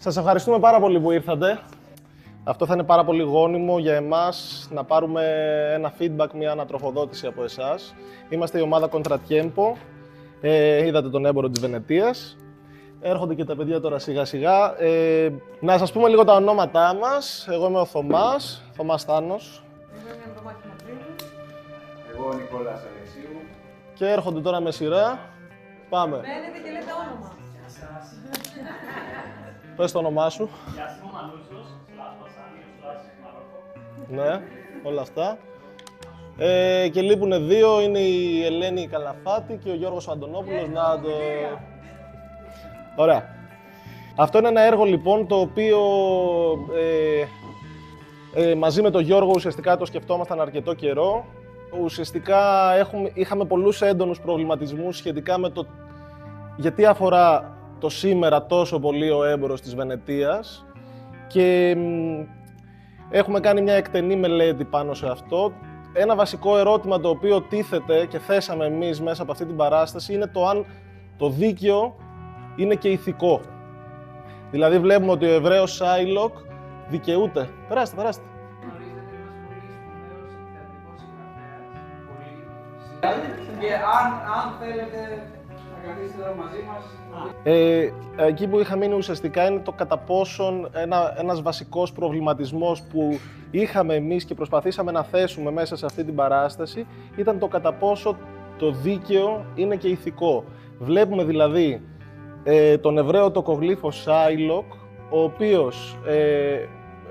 Σας ευχαριστούμε πάρα πολύ που ήρθατε. Αυτό θα είναι πάρα πολύ γόνιμο για εμάς να πάρουμε ένα feedback, μια ανατροφοδότηση από εσάς. Είμαστε η ομάδα Contratiempo. Είδατε τον έμπορο της Βενετίας. Έρχονται και τα παιδιά τώρα σιγά σιγά. Να σας πούμε λίγο τα ονόματά μας. Εγώ είμαι ο Θωμάς Θάνος. Εγώ είμαι η Ανδρομάχη Μαρτίνου. Εγώ ο Νικόλας Αλεξίου. Και έρχονται τώρα με σειρά. Πάμε. Μένετε και λέτε όνομα. Πες το όνομά σου. Γεια σας, είμαι ο Μανούσος, Μαρόκο. Ναι, όλα αυτά. Και λείπουν δύο, είναι η Ελένη Καλαφάτη και ο Γιώργος Αντωνόπουλος. Να το... Ωραία. Αυτό είναι ένα έργο λοιπόν το οποίο μαζί με τον Γιώργο ουσιαστικά το σκεφτόμασταν αρκετό καιρό. Ουσιαστικά είχαμε πολλούς έντονους προβληματισμούς σχετικά με το γιατί αφορά το σήμερα τόσο πολύ ο έμπορος της Βενετίας και έχουμε κάνει μια εκτενή μελέτη πάνω σε αυτό. Ένα βασικό ερώτημα το οποίο τίθεται και θέσαμε εμείς μέσα από αυτή την παράσταση είναι το αν το δίκαιο είναι και ηθικό. Δηλαδή βλέπουμε ότι ο Εβραίος Σάιλοκ δικαιούται. Περάστε. Γνωρίζετε ένας πολύ σπουδαίος θεατρικός συγγραφέας, και αν θέλετε να καθίσετε εδώ μαζί μας. Εκεί που είχα μείνει ουσιαστικά είναι το κατά πόσον ένας βασικός προβληματισμός που είχαμε εμείς και προσπαθήσαμε να θέσουμε μέσα σε αυτή την παράσταση ήταν το κατά πόσο το δίκαιο είναι και ηθικό. Βλέπουμε δηλαδή τον Εβραίο τοκογλύφο Σάιλοκ, ο οποίος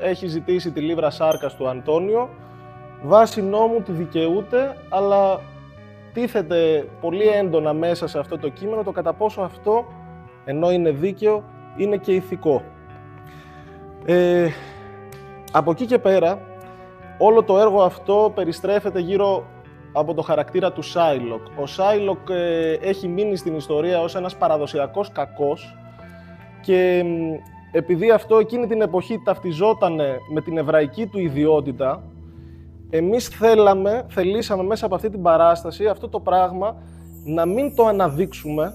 έχει ζητήσει τη λίβρα σάρκας του Αντώνιο, βάσει νόμου τη δικαιούται, αλλά τίθεται πολύ έντονα μέσα σε αυτό το κείμενο το κατά πόσο αυτό, ενώ είναι δίκαιο, είναι και ηθικό. Από εκεί και πέρα, όλο το έργο αυτό περιστρέφεται γύρω από το χαρακτήρα του Σάιλοκ. Ο Σάιλοκ έχει μείνει στην ιστορία ως ένας παραδοσιακός κακός και επειδή αυτό εκείνη την εποχή ταυτιζόταν με την εβραϊκή του ιδιότητα, εμείς θελήσαμε μέσα από αυτή την παράσταση αυτό το πράγμα να μην το αναδείξουμε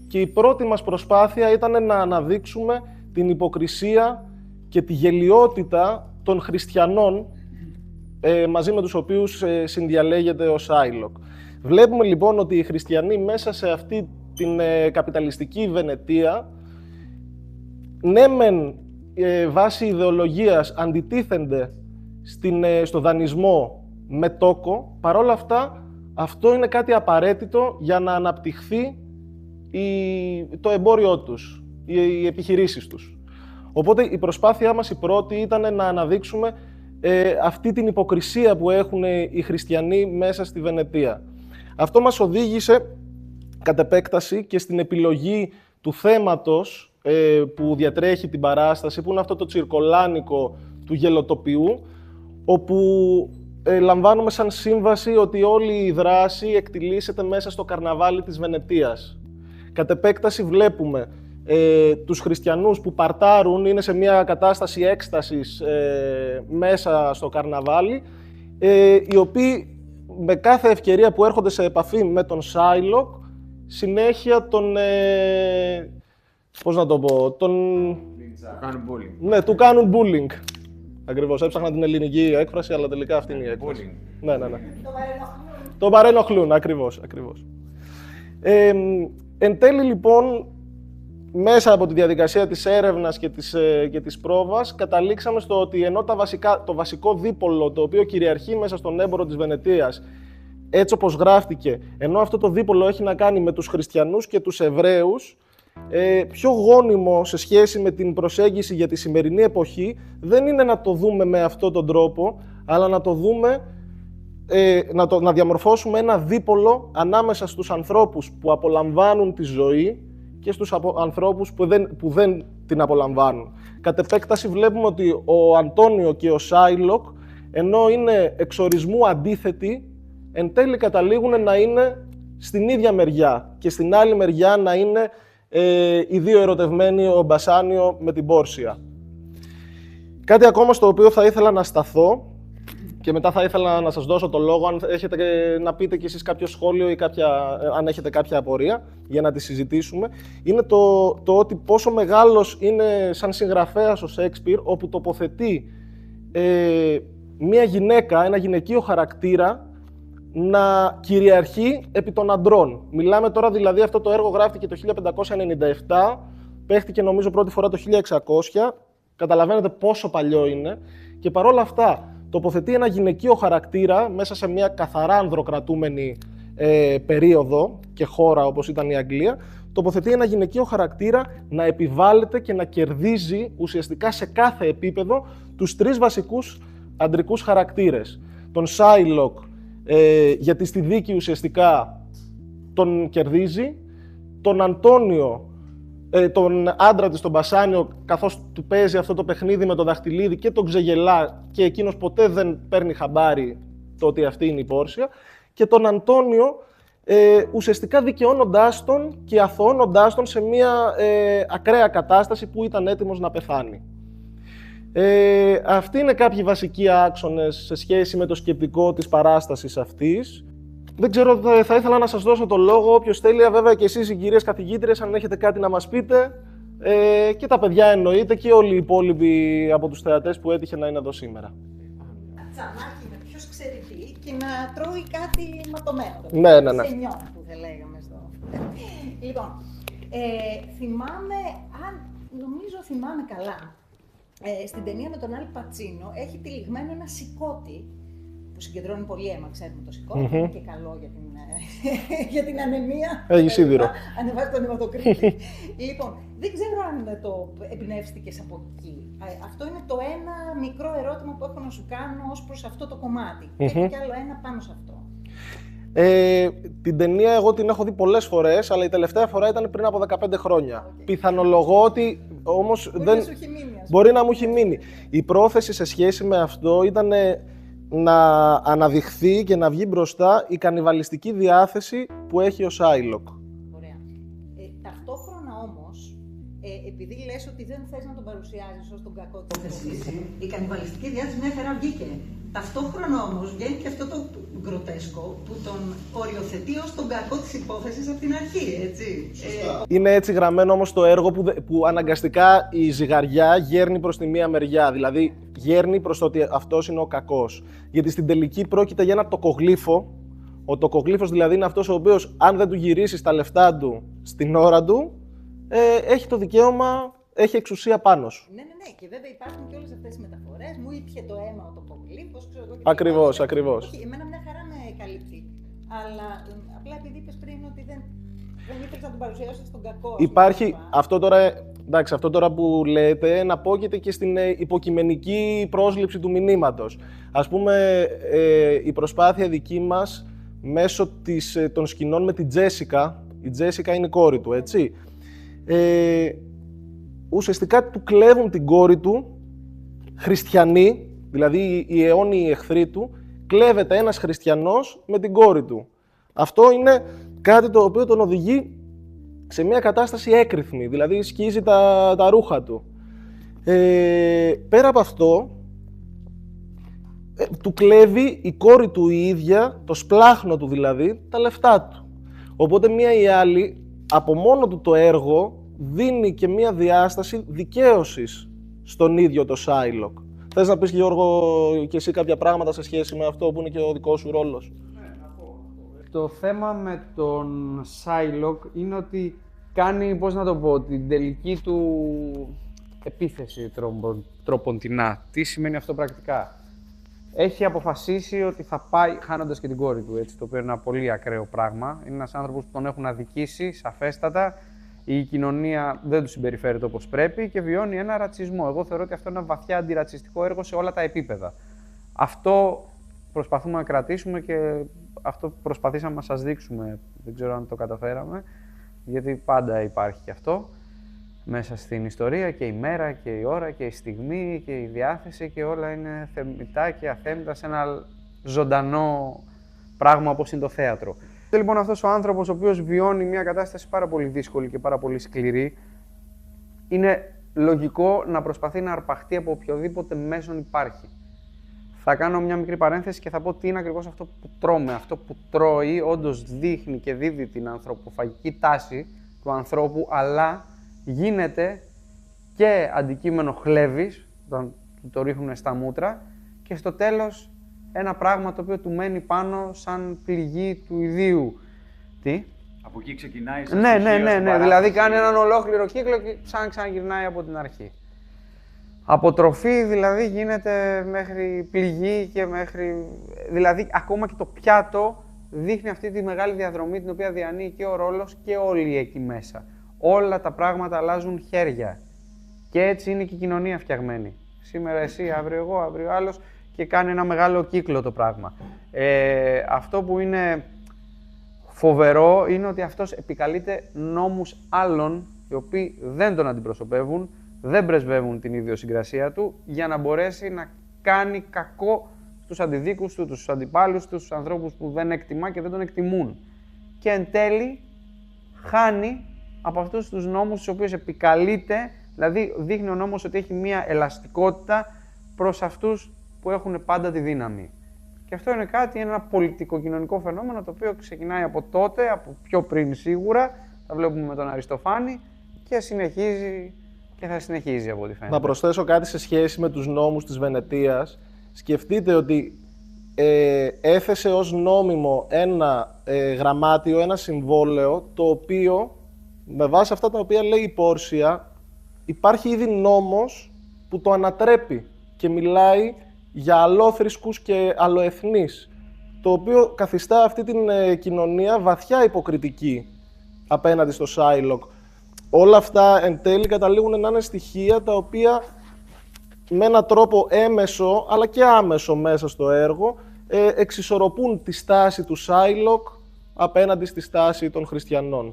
και η πρώτη μας προσπάθεια ήταν να αναδείξουμε την υποκρισία και τη γελοιότητα των χριστιανών μαζί με τους οποίους συνδιαλέγεται ο Σάιλοκ. Βλέπουμε λοιπόν ότι οι χριστιανοί μέσα σε αυτή την καπιταλιστική Βενετία ναι μεν βάσει ιδεολογίας αντιτίθενται στο δανεισμό με τόκο, παρόλα αυτά αυτό είναι κάτι απαραίτητο για να αναπτυχθεί το εμπόριό τους, οι επιχειρήσεις τους. Οπότε η προσπάθειά μας η πρώτη ήταν να αναδείξουμε αυτή την υποκρισία που έχουν οι χριστιανοί μέσα στη Βενετία. Αυτό μας οδήγησε κατ' επέκταση και στην επιλογή του θέματος που διατρέχει την παράσταση, που είναι αυτό το τσιρκολάνικο του γελοτοποιού, όπου λαμβάνουμε σαν σύμβαση ότι όλη η δράση εκτιλήσεται μέσα στο καρναβάλι της Βενετίας. Κατ' επέκταση βλέπουμε τους χριστιανούς που παρτάρουν, είναι σε μια κατάσταση έκστασης μέσα στο καρναβάλι, οι οποίοι με κάθε ευκαιρία που έρχονται σε επαφή με τον Σάιλοκ, συνέχεια τον... πώς να το πω, τον... Κάνουν bullying. Ναι, του κάνουν bullying. Ακριβώς, έψαχνα την ελληνική έκφραση, αλλά τελικά αυτή είναι η έκφραση. Ναι. Το παρενοχλούν, ακριβώς. Εν τέλει, λοιπόν, μέσα από τη διαδικασία της έρευνας και της πρόβας, καταλήξαμε στο ότι ενώ το βασικό δίπολο το οποίο κυριαρχεί μέσα στον έμπορο της Βενετίας, έτσι όπως γράφτηκε, ενώ αυτό το δίπολο έχει να κάνει με τους χριστιανούς και τους Εβραίους, πιο γόνιμο σε σχέση με την προσέγγιση για τη σημερινή εποχή δεν είναι να το δούμε με αυτόν τον τρόπο, αλλά να το δούμε, να διαμορφώσουμε ένα δίπολο ανάμεσα στους ανθρώπους που απολαμβάνουν τη ζωή και στους ανθρώπους που δεν την απολαμβάνουν. Κατ' επέκταση βλέπουμε ότι ο Αντώνιο και ο Σάιλοκ, ενώ είναι εξορισμού αντίθετοι, εν τέλει καταλήγουν να είναι στην ίδια μεριά και στην άλλη μεριά να είναι οι δύο ερωτευμένοι, ο Μπασάνιο με την Πόρσια. Κάτι ακόμα στο οποίο θα ήθελα να σταθώ Και μετά θα ήθελα να σας δώσω το λόγο, αν έχετε να πείτε κι εσείς κάποιο σχόλιο ή αν έχετε κάποια απορία για να τη συζητήσουμε. Είναι το ότι πόσο μεγάλος είναι σαν συγγραφέας ο Σέξπιρ, όπου τοποθετεί μία γυναίκα, ένα γυναικείο χαρακτήρα, να κυριαρχεί επί των αντρών. Μιλάμε τώρα δηλαδή, αυτό το έργο γράφτηκε το 1597, παίχτηκε νομίζω πρώτη φορά το 1600, καταλαβαίνετε πόσο παλιό είναι, και παρόλα αυτά τοποθετεί ένα γυναικείο χαρακτήρα μέσα σε μια καθαρά ανδροκρατούμενη περίοδο και χώρα όπως ήταν η Αγγλία, τοποθετεί ένα γυναικείο χαρακτήρα να επιβάλλεται και να κερδίζει ουσιαστικά σε κάθε επίπεδο τους τρεις βασικούς αντρικούς χαρακτήρες. Τον Σάιλοκ, γιατί στη δίκη ουσιαστικά τον κερδίζει, τον Αντώνιο, τον άντρα της, τον Μπασάνιο, καθώς του παίζει αυτό το παιχνίδι με το δαχτυλίδι και τον ξεγελά και εκείνος ποτέ δεν παίρνει χαμπάρι το ότι αυτή είναι η Πόρσια, και τον Αντώνιο ουσιαστικά δικαιώνοντάς τον και αθωώνοντάς τον σε μια ακραία κατάσταση που ήταν έτοιμος να πεθάνει. Αυτοί είναι κάποιοι βασικοί άξονες σε σχέση με το σκεπτικό της παράστασης αυτής. Δεν ξέρω, θα ήθελα να σας δώσω το λόγο, όποιος θέλει, βέβαια και εσείς οι κυρίες καθηγήτριες, αν έχετε κάτι να μας πείτε, και τα παιδιά εννοείται και όλοι οι υπόλοιποι από τους θεατές που έτυχε να είναι εδώ σήμερα. Τσαμάκι με ποιος ξέρει τι και να τρώει κάτι ματωμένο. Ναι. Σενιόν που δεν λέγαμε στο... Λοιπόν, νομίζω θυμάμαι καλά, στην ταινία με τον Αλ Πατσίνο έχει τυλιγμένο ένα σηκώτη που συγκεντρώνει πολύ αίμα, ξέρουμε το σηκώτη, είναι και καλό για την ανεμία. Έχει σίδηρο. Ανεβάζει τον αιματοκρίτη. Λοιπόν, δεν ξέρω αν το εμπνεύστηκες από εκεί. Αυτό είναι το ένα μικρό ερώτημα που έχω να σου κάνω ως προς αυτό το κομμάτι. Έχω κι άλλο ένα πάνω σε αυτό. Την ταινία εγώ την έχω δει πολλές φορές, αλλά η τελευταία φορά ήταν πριν από 15 χρόνια. Πιθανολογώ ότι όμως μπορεί να μου έχει μείνει. Η πρόθεση σε σχέση με αυτό ήταν να αναδειχθεί και να βγει μπροστά η κανιβαλιστική διάθεση που έχει ο Σάιλοκ. Ωραία. Ταυτόχρονα όμως, επειδή λες ότι δεν θες να τον παρουσιάζεις ως τον κακό της υπόθεσης, η κανιβαλιστική διάθεση μια χαρά βγήκε. Ταυτόχρονα όμως βγαίνει και αυτό το γκροτέσκο που τον οριοθετεί ως τον κακό της υπόθεσης από την αρχή, έτσι. Είναι έτσι γραμμένο όμως το έργο που αναγκαστικά η ζυγαριά γέρνει προς τη μία μεριά, δηλαδή γέρνει προς το ότι αυτός είναι ο κακός. Γιατί στην τελική πρόκειται για ένα τοκογλύφο. Ο τοκογλύφος δηλαδή είναι αυτός ο οποίος, αν δεν του γυρίσεις τα λεφτά του στην ώρα του, έχει το δικαίωμα, έχει εξουσία πάνω σου. Ναι, και βέβαια υπάρχουν και όλες αυτές οι μεταφορές. Μου ήπιε το αίμα ο τοκογλύφος, ξέρω εγώ. Ακριβώς. Όχι, εμένα μια χαρά με καλύπτει. Αλλά απλά επειδή είπες πριν ότι δεν ήθελες να τον παρουσιάσεις στον κακό. Υπάρχει αυτό τώρα που λέτε, να πόκειται και στην υποκειμενική πρόσληψη του μηνύματος. Ας πούμε, η προσπάθεια δική μας μέσω των σκηνών με την Τζέσικα, η Τζέσικα είναι η κόρη του, έτσι. Ουσιαστικά του κλέβουν την κόρη του, χριστιανοί, δηλαδή οι αιώνιοι εχθροί του, κλέβεται ένας χριστιανός με την κόρη του. Αυτό είναι κάτι το οποίο τον οδηγεί σε μια κατάσταση έκρηθμη, δηλαδή σκίζει τα ρούχα του. Πέρα από αυτό, του κλέβει η κόρη του η ίδια, το σπλάχνο του δηλαδή, τα λεφτά του. Οπότε μία ή άλλη, από μόνο του το έργο, δίνει και μία διάσταση δικαίωσης στον ίδιο το Σάιλοκ. Θες να πεις, Γιώργο, και εσύ κάποια πράγματα σε σχέση με αυτό που είναι και ο δικός σου ρόλος? Το θέμα με τον Σάιλοκ είναι ότι κάνει, πώς να το πω, την τελική του επίθεση τροποντινά. Τι σημαίνει αυτό πρακτικά? Έχει αποφασίσει ότι θα πάει χάνοντας και την κόρη του, έτσι, το οποίο είναι ένα πολύ ακραίο πράγμα. Είναι ένας άνθρωπος που τον έχουν αδικήσει, σαφέστατα. Η κοινωνία δεν του συμπεριφέρεται όπως πρέπει και βιώνει ένα ρατσισμό. Εγώ θεωρώ ότι αυτό είναι ένα βαθιά αντιρατσιστικό έργο σε όλα τα επίπεδα. Αυτό προσπαθούμε να κρατήσουμε και αυτό προσπαθήσαμε να σας δείξουμε. Δεν ξέρω αν το καταφέραμε, γιατί πάντα υπάρχει και αυτό μέσα στην ιστορία, και η μέρα και η ώρα και η στιγμή και η διάθεση, και όλα είναι θεμητά και αθέμητα σε ένα ζωντανό πράγμα όπως είναι το θέατρο. Λοιπόν, αυτός ο άνθρωπος ο οποίος βιώνει μια κατάσταση πάρα πολύ δύσκολη και πάρα πολύ σκληρή, είναι λογικό να προσπαθεί να αρπαχτεί από οποιοδήποτε μέσον υπάρχει. Θα κάνω μια μικρή παρένθεση και θα πω τι είναι ακριβώς αυτό που τρώμε. Αυτό που τρώει όντως δείχνει και δίδει την ανθρωποφαγική τάση του ανθρώπου, αλλά γίνεται και αντικείμενο χλέβης, όταν το ρίχνουν στα μούτρα, και στο τέλος ένα πράγμα το οποίο του μένει πάνω σαν πληγή του ιδίου. Τι? Από εκεί ξεκινάει. Ναι. Δηλαδή κάνει έναν ολόκληρο κύκλο και ξαναγυρνάει από την αρχή. Από τροφή δηλαδή γίνεται μέχρι πληγή και μέχρι... Δηλαδή ακόμα και το πιάτο δείχνει αυτή τη μεγάλη διαδρομή την οποία διανύει και ο ρόλος και όλοι εκεί μέσα. Όλα τα πράγματα αλλάζουν χέρια. Και έτσι είναι και η κοινωνία φτιαγμένη. Σήμερα εσύ, αύριο εγώ, αύριο άλλος, και κάνει ένα μεγάλο κύκλο το πράγμα. Αυτό που είναι φοβερό είναι ότι αυτός επικαλείται νόμους άλλων, οι οποίοι δεν τον αντιπροσωπεύουν, δεν πρεσβεύουν την ιδιοσυγκρασία του, για να μπορέσει να κάνει κακό στους αντιδίκους του, στους αντιπάλους του, στους ανθρώπους που δεν εκτιμά και δεν τον εκτιμούν. Και εν τέλει χάνει από αυτούς τους νόμους τους οποίους επικαλείται, δηλαδή δείχνει ο νόμος ότι έχει μία ελαστικότητα προς αυτούς που έχουν πάντα τη δύναμη. Και αυτό είναι ένα πολιτικο-κοινωνικό φαινόμενο το οποίο ξεκινάει από τότε, από πιο πριν σίγουρα, τα βλέπουμε με τον Αριστοφάνη και συνεχίζει και θα συνεχίζει από ό,τι φαίνεται. Να προσθέσω κάτι σε σχέση με τους νόμους της Βενετίας. Σκεφτείτε ότι έθεσε ως νόμιμο ένα γραμμάτιο, ένα συμβόλαιο, το οποίο με βάση αυτά τα οποία λέει η Πόρσια, υπάρχει ήδη νόμος που το ανατρέπει και μιλάει για αλλόθρησκους και αλλοεθνείς, το οποίο καθιστά αυτή την κοινωνία βαθιά υποκριτική απέναντι στο Σάιλοκ. Όλα αυτά εν τέλει καταλήγουν να είναι στοιχεία τα οποία με έναν τρόπο έμεσο αλλά και άμεσο μέσα στο έργο εξισορροπούν τη στάση του Σάιλοκ απέναντι στη στάση των χριστιανών.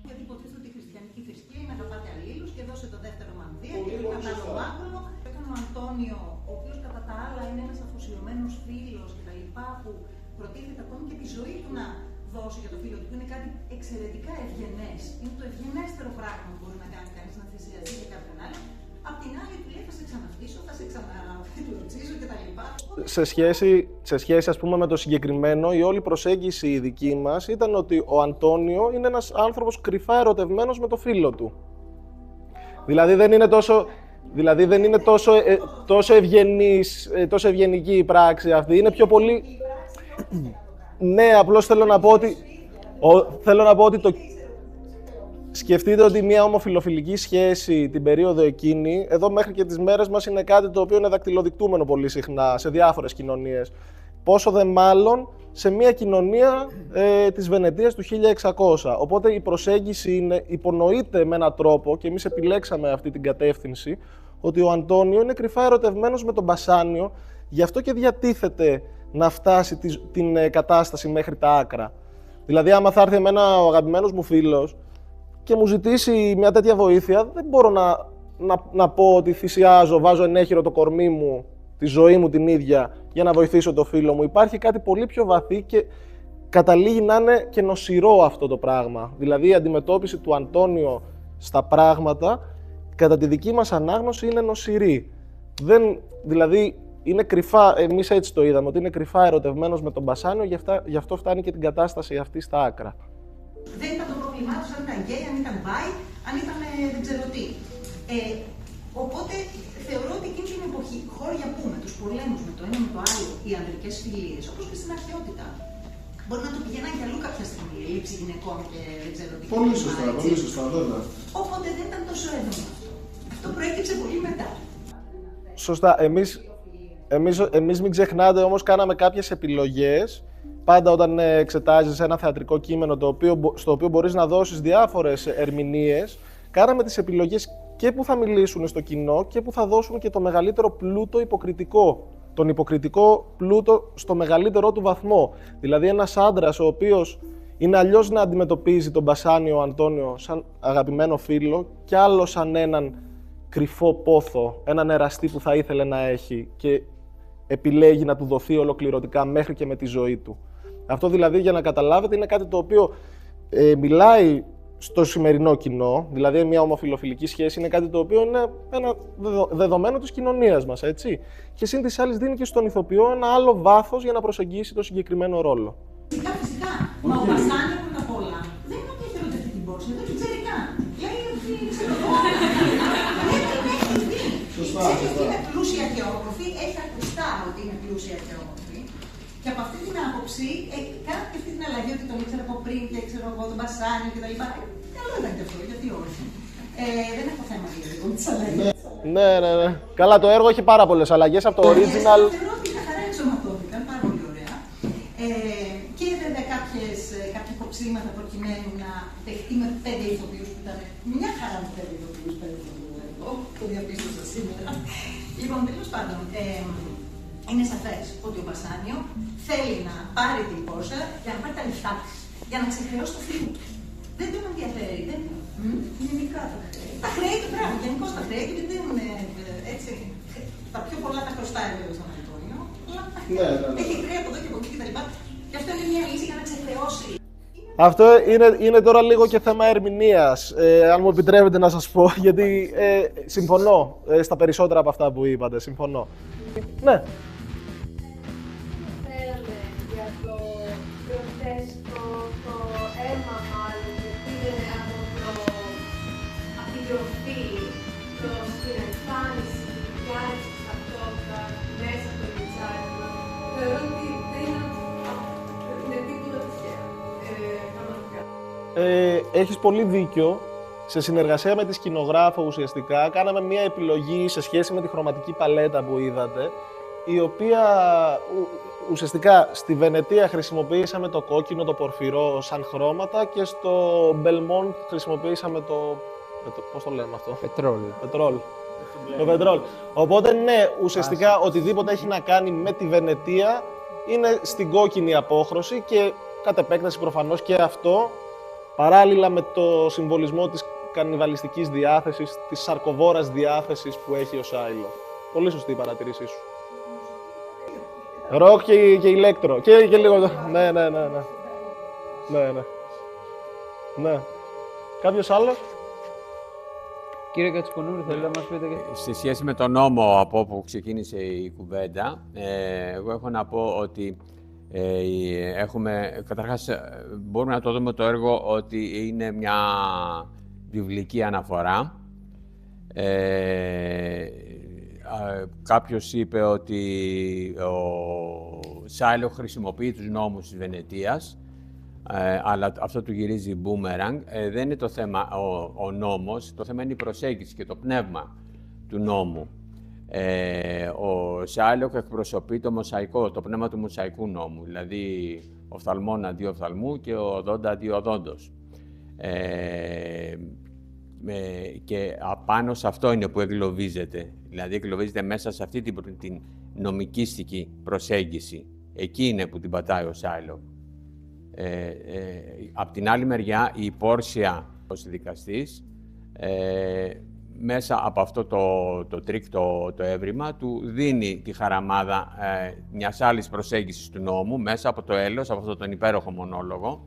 Γιατί υποτίθεται ότι η χριστιανική θρησκεία είναι αγαπάτε αλλήλους και δώσε το δεύτερο μανδύα και το κατάλογο. Έκανε ο Αντώνιο, ο οποίος κατά τα άλλα είναι ένας αφοσιωμένος φίλος κτλ. Που προτίθεται ακόμη και τη ζωή του να δώσει για το φίλο του, που είναι κάτι εξαιρετικά ευγενές. Είναι το ευγενέστερο πράγμα που μπορεί να κάνει κανείς, να θυσιαστεί για κάποιον άλλον. Απ' την άλλη του λέει θα σε ξαναφτύσω, θα σε ξαναφτύσω κτλ. Σε σχέση ας πούμε με το συγκεκριμένο, η όλη προσέγγιση η δική μας ήταν ότι ο Αντώνιο είναι ένας άνθρωπος κρυφά ερωτευμένος με το φίλο του. Δηλαδή δεν είναι τόσο ευγενική η πράξη αυτή, είναι πιο πολύ... Ναι, απλώς θέλω να πω ότι το... Σκεφτείτε ότι μια ομοφιλοφιλική σχέση την περίοδο εκείνη, εδώ μέχρι και τις μέρες μας, είναι κάτι το οποίο είναι δακτυλοδεικτούμενο πολύ συχνά σε διάφορες κοινωνίες. Πόσο δε μάλλον σε μια κοινωνία της Βενετίας του 1600. Οπότε η προσέγγιση υπονοείται με έναν τρόπο, και εμείς επιλέξαμε αυτή την κατεύθυνση, ότι ο Αντώνιο είναι κρυφά ερωτευμένος με τον Μπασάνιο, γι' αυτό και διατίθεται να φτάσει την κατάσταση μέχρι τα άκρα. Δηλαδή, άμα θα έρθει εμένα ο αγαπημένος μου φίλος και μου ζητήσει μια τέτοια βοήθεια, δεν μπορώ να πω ότι θυσιάζω, βάζω ενέχειρο το κορμί μου, τη ζωή μου την ίδια, για να βοηθήσω το φίλο μου. Υπάρχει κάτι πολύ πιο βαθύ και καταλήγει να είναι και νοσηρό αυτό το πράγμα. Δηλαδή, η αντιμετώπιση του Αντώνιο στα πράγματα, κατά τη δική μας ανάγνωση, είναι νοσηρή. Δηλαδή, είναι κρυφά, εμείς έτσι το είδαμε, ότι είναι κρυφά ερωτευμένος με τον Μπασάνιο, γι' αυτό φτάνει και την κατάσταση αυτή στα άκρα. Δεν ήταν το πρόβλημά τους αν ήταν γκέι, αν ήταν μπάι, αν ήταν δεν ξέρω τι. Οπότε θεωρώ ότι εκείνη την εποχή, χώρια που με τους πολέμους με το ένα με το άλλο, οι ανδρικές φιλίες, όπως και στην αρχαιότητα, μπορεί να το πηγαίναν κι αλλού κάποια στιγμή, η λήψη γυναικών και δεν ξέρω τι. Πολύ σωστά, βέβαια. Οπότε δεν ήταν τόσο έντονο αυτό. Αυτό προέκυψε πολύ μετά. Σωστά. Εμείς μην ξεχνάτε, όμως, κάναμε κάποιες επιλογές. Πάντα όταν εξετάζεις ένα θεατρικό κείμενο στο οποίο μπορείς να δώσεις διάφορες ερμηνείες, κάναμε τις επιλογές και που θα μιλήσουν στο κοινό και που θα δώσουν και το μεγαλύτερο πλούτο υποκριτικό. Τον υποκριτικό πλούτο στο μεγαλύτερό του βαθμό. Δηλαδή ένας άντρας ο οποίος είναι αλλιώς να αντιμετωπίζει τον Μπασάνιο Αντώνιο σαν αγαπημένο φίλο και άλλο σαν έναν κρυφό πόθο, έναν εραστή που θα ήθελε να έχει και επιλέγει να του δοθεί ολοκληρωτικά μέχρι και με τη ζωή του. Αυτό δηλαδή, για να καταλάβετε, είναι κάτι το οποίο μιλάει στο σημερινό κοινό, δηλαδή μια ομοφυλοφιλική σχέση είναι κάτι το οποίο είναι ένα δεδομένο της κοινωνίας μας, έτσι. Και σύν της άλλης δίνει και στον ηθοποιό ένα άλλο βάθος για να προσεγγίσει το συγκεκριμένο ρόλο. Φυσικά. Μα ο Βασάνη πρώτα απ' όλα δεν είναι ότι έχει ερωτευτεί την πόρση, δεν την ξέρει καν. Λέει ότι ξέρω εγώ. Δεν την έχει δει. Ξέρει ότι είναι πλούσια και όμορφη, έχει ακουστά ότι είναι πλούσια και όμορφη. Και από αυτή την άποψη κάνει και αυτή την αλλαγή ότι τον ήξερα από πριν και ξέρω εγώ τον Βασάνη κτλ. Καλό ήταν και αυτό, γιατί όχι. Δεν έχω θέμα για τις αλλαγές. Ναι. Καλά, το έργο έχει πάρα πολλές αλλαγές από το original. Θεωρώ ότι τα χαρά εξωματώθηκαν πάρα πολύ ωραία. Και βέβαια κάποια υποψήματα προκειμένου να δεχτεί με 5 ηθοποιούς που ήταν μια χαρά με 5 ηθοποιούς εγώ το διαπίστωσα σήμερα. Λοιπόν, τέλος πάντων, είναι σαφές ότι ο Μπασάνιο θέλει να πάρει την πόρσα για να πάρει τα λεφτά της, για να ξεχρεώσει το φίλο του. Δεν τον ενδιαφέρει, δεν γενικά τα χρέη. Τα χρέη του, πράγμα, γενικώς τα χρέη του, γιατί δεν είναι έτσι. Τα πιο πολλά τα χρωστάει βέβαια στον Αντώνιο, αλλά έχει χρέη από εδώ και από εκεί κτλ. Και αυτό είναι μια λύση για να ξεχρεώσει. Αυτό είναι τώρα λίγο και θέμα ερμηνείας, αν μου επιτρέπετε να σας πω, γιατί συμφωνώ στα περισσότερα από αυτά που είπατε, συμφωνώ. Ναι. Θέλαμε για το προτέστο, το αίμα μάλλον, που πήγαινε από τη γιορτή προς την εμφάνιση του Γιάννη της ταυτότητα μέσα από το Μιτσάκι. Θεωρώ ότι δεν είναι τίποτα τυχαίο, πραγματικά. Έχεις πολύ δίκιο. Σε συνεργασία με τη σκηνογράφο ουσιαστικά κάναμε μια επιλογή σε σχέση με τη χρωματική παλέτα που είδατε, η οποία ουσιαστικά στη Βενετία χρησιμοποιήσαμε το κόκκινο, το πορφυρό σαν χρώματα και στο Belmont χρησιμοποιήσαμε πώς το λέμε αυτό? Πετρόλ. Το πετρόλ. Οπότε ναι, ουσιαστικά οτιδήποτε έχει να κάνει με τη Βενετία είναι στην κόκκινη απόχρωση και κατ' επέκταση προφανώς και αυτό, παράλληλα με το συμβολισμό της κανιβαλιστικής διάθεσης, της σαρκοβόρας διάθεσης που έχει ο Σάιλοκ. Πολύ σωστή η παρατήρησή σου. Ροκ και ηλέκτρο. Και λίγο... Ναι. Ναι. Κάποιος άλλος? Κύριε Κατσικονούρη, θέλετε να μας πείτε και... Σε σχέση με τον νόμο από όπου ξεκίνησε η κουβέντα, εγώ έχω να πω ότι καταρχάς μπορούμε να το δούμε το έργο ότι είναι μια βιβλική αναφορά. Κάποιος είπε ότι ο Σάιλοκ χρησιμοποιεί τους νόμους της Βενετίας, αλλά αυτό του γυρίζει μπούμεραγκ. Δεν είναι το θέμα ο νόμος, το θέμα είναι η προσέγγιση και το πνεύμα του νόμου. Ο Σάιλοκ εκπροσωπεί το μοσαϊκό, το πνεύμα του μοσαϊκού νόμου, δηλαδή οφθαλμόν αντί οφθαλμού και οδόντα αντί οδόντος. Και απάνω σε αυτό είναι που εγκλωβίζεται, δηλαδή εγκλωβίζεται μέσα σε αυτή την νομικίστικη προσέγγιση. Εκεί είναι που την πατάει ο Σάιλοκ. Απ' την άλλη μεριά, η Πόρσια ως δικαστής, μέσα από αυτό το τρίκ, το έβριμα, του δίνει τη χαραμάδα μιας άλλης προσέγγισης του νόμου, μέσα από το έλεος, από αυτόν τον υπέροχο μονόλογο,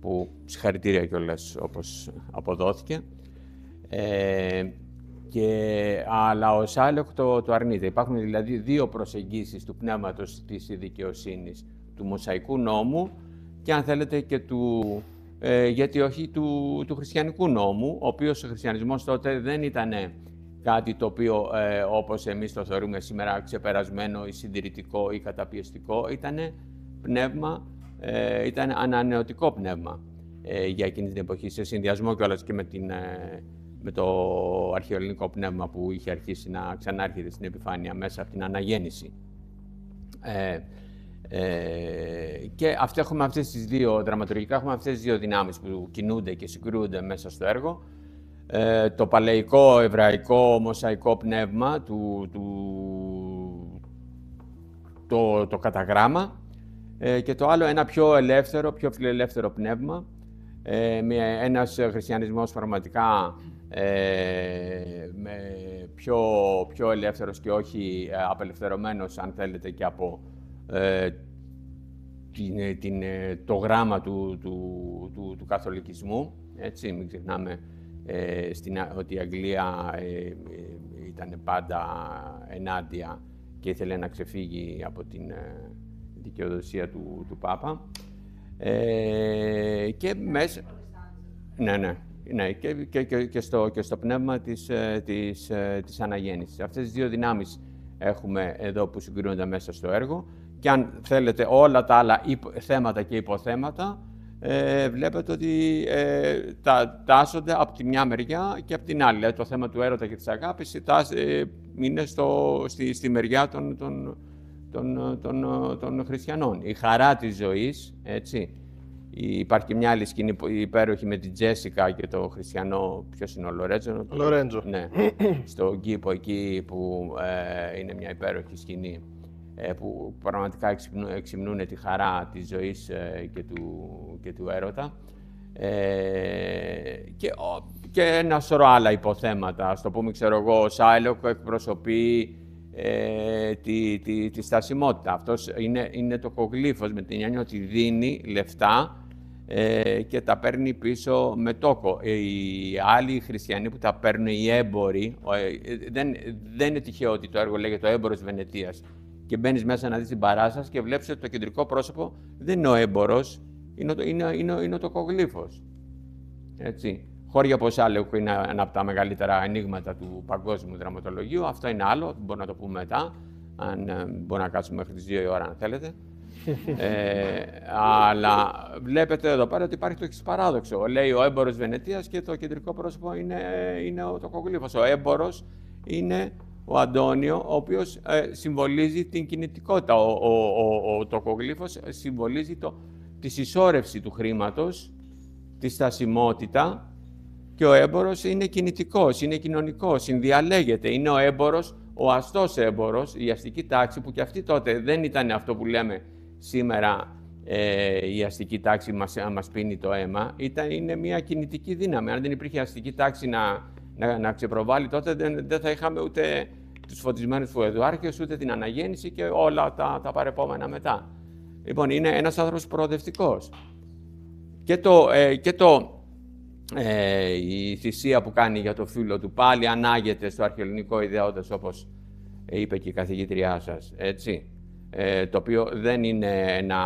που συγχαρητήρια κιόλας όπως αποδόθηκε. Αλλά ο Σάιλοκ το αρνείται. Υπάρχουν δηλαδή δύο προσεγγίσεις του πνεύματος της δικαιοσύνης, του μοσαϊκού νόμου και αν θέλετε και γιατί όχι του χριστιανικού νόμου, ο οποίος ο χριστιανισμός τότε δεν ήταν κάτι το οποίο όπως εμείς το θεωρούμε σήμερα ξεπερασμένο ή συντηρητικό ή καταπιεστικό, ήταν πνεύμα, ήταν ανανεωτικό πνεύμα για εκείνη την εποχή, σε συνδυασμό κιόλας και με το αρχαιοελληνικό πνεύμα που είχε αρχίσει να ξανάρχεται στην επιφάνεια μέσα από την αναγέννηση. Και έχουμε αυτές τις δύο, δραματουργικά έχουμε αυτές τις δύο δυνάμεις που κινούνται και συγκρούονται μέσα στο έργο. Το παλαιικό, εβραϊκό, μοσαϊκό πνεύμα, το καταγράμμα, και το άλλο ένα πιο ελεύθερο, πιο φιλελεύθερο πνεύμα, ένας χριστιανισμός πραγματικά πιο ελεύθερος και όχι απελευθερωμένος, αν θέλετε, και από το γράμμα του καθολικισμού. Έτσι, μην ξεχνάμε ότι η Αγγλία ήταν πάντα ενάντια και ήθελε να ξεφύγει από την δικαιοδοσία του Πάπα. Και μέσα... Ναι, και στο πνεύμα της αναγέννησης. Αυτές τις δύο δυνάμεις έχουμε εδώ που συγκρίνονται μέσα στο έργο και αν θέλετε όλα τα άλλα θέματα και υποθέματα βλέπετε ότι τάσσονται από τη μια μεριά και από την άλλη. Δηλαδή, το θέμα του έρωτα και της αγάπης είναι στη μεριά των χριστιανών. Η χαρά της ζωής, έτσι. Υπάρχει και μια άλλη σκηνή υπέροχη με την Τζέσικα και το χριστιανό, ποιος είναι ο Λορέντζο. Λορέντζο. Ναι, στον κήπο εκεί που είναι μια υπέροχη σκηνή που πραγματικά εξυμνούν τη χαρά της ζωής και του έρωτα. Και ένα σωρό άλλα υποθέματα. Ας το πούμε, ξέρω εγώ, ο Σάιλοκ εκπροσωπεί τη στασιμότητα. Αυτός είναι το κογλύφος με την έννοια ότι δίνει λεφτά και τα παίρνει πίσω με τόκο. Οι άλλοι χριστιανοί που τα παίρνουν, οι έμποροι, δεν είναι τυχαίο ότι το έργο λέγεται «Ο έμπορος Βενετίας». Και μπαίνεις μέσα να δεις την παράσταση και βλέπεις ότι το κεντρικό πρόσωπο δεν είναι ο έμπορος, είναι το κογλύφος. Έτσι. Χώρια από Σάιλοκ είναι ένα από τα μεγαλύτερα ενίγματα του παγκόσμιου δραματολογίου. Αυτό είναι άλλο, μπορούμε να το πούμε μετά, αν μπορούμε να κάτσουμε μέχρι τις 2 η ώρα, αν θέλετε. Αλλά βλέπετε εδώ πέρα ότι υπάρχει το εξής παράδοξο. Λέει ο έμπορος Βενετίας και το κεντρικό πρόσωπο είναι το κογλύφος. Ο έμπορος είναι ο Αντώνιο, ο οποίος συμβολίζει την κινητικότητα. Το κογλύφος συμβολίζει τη συσσόρευση του χρήματος, τη στασιμότητα, και ο έμπορος είναι κινητικός, είναι κοινωνικός, συνδιαλέγεται. Είναι ο έμπορος, ο αστός έμπορος, η αστική τάξη, που και αυτή τότε δεν ήταν αυτό που λέμε σήμερα η αστική τάξη μας πίνει το αίμα. Είναι μια κινητική δύναμη. Αν δεν υπήρχε αστική τάξη να ξεπροβάλλει, τότε δεν θα είχαμε ούτε τους φωτισμένους φουεδουάρχες, ούτε την αναγέννηση και όλα τα παρεπόμενα μετά. Λοιπόν, είναι ένας άνθρωπος προοδευτικός. Η θυσία που κάνει για το φίλο του πάλι ανάγεται στο αρχαιοελληνικό ιδεώδες, όπως είπε και η καθηγήτριά σας, έτσι. Το οποίο δεν είναι ένα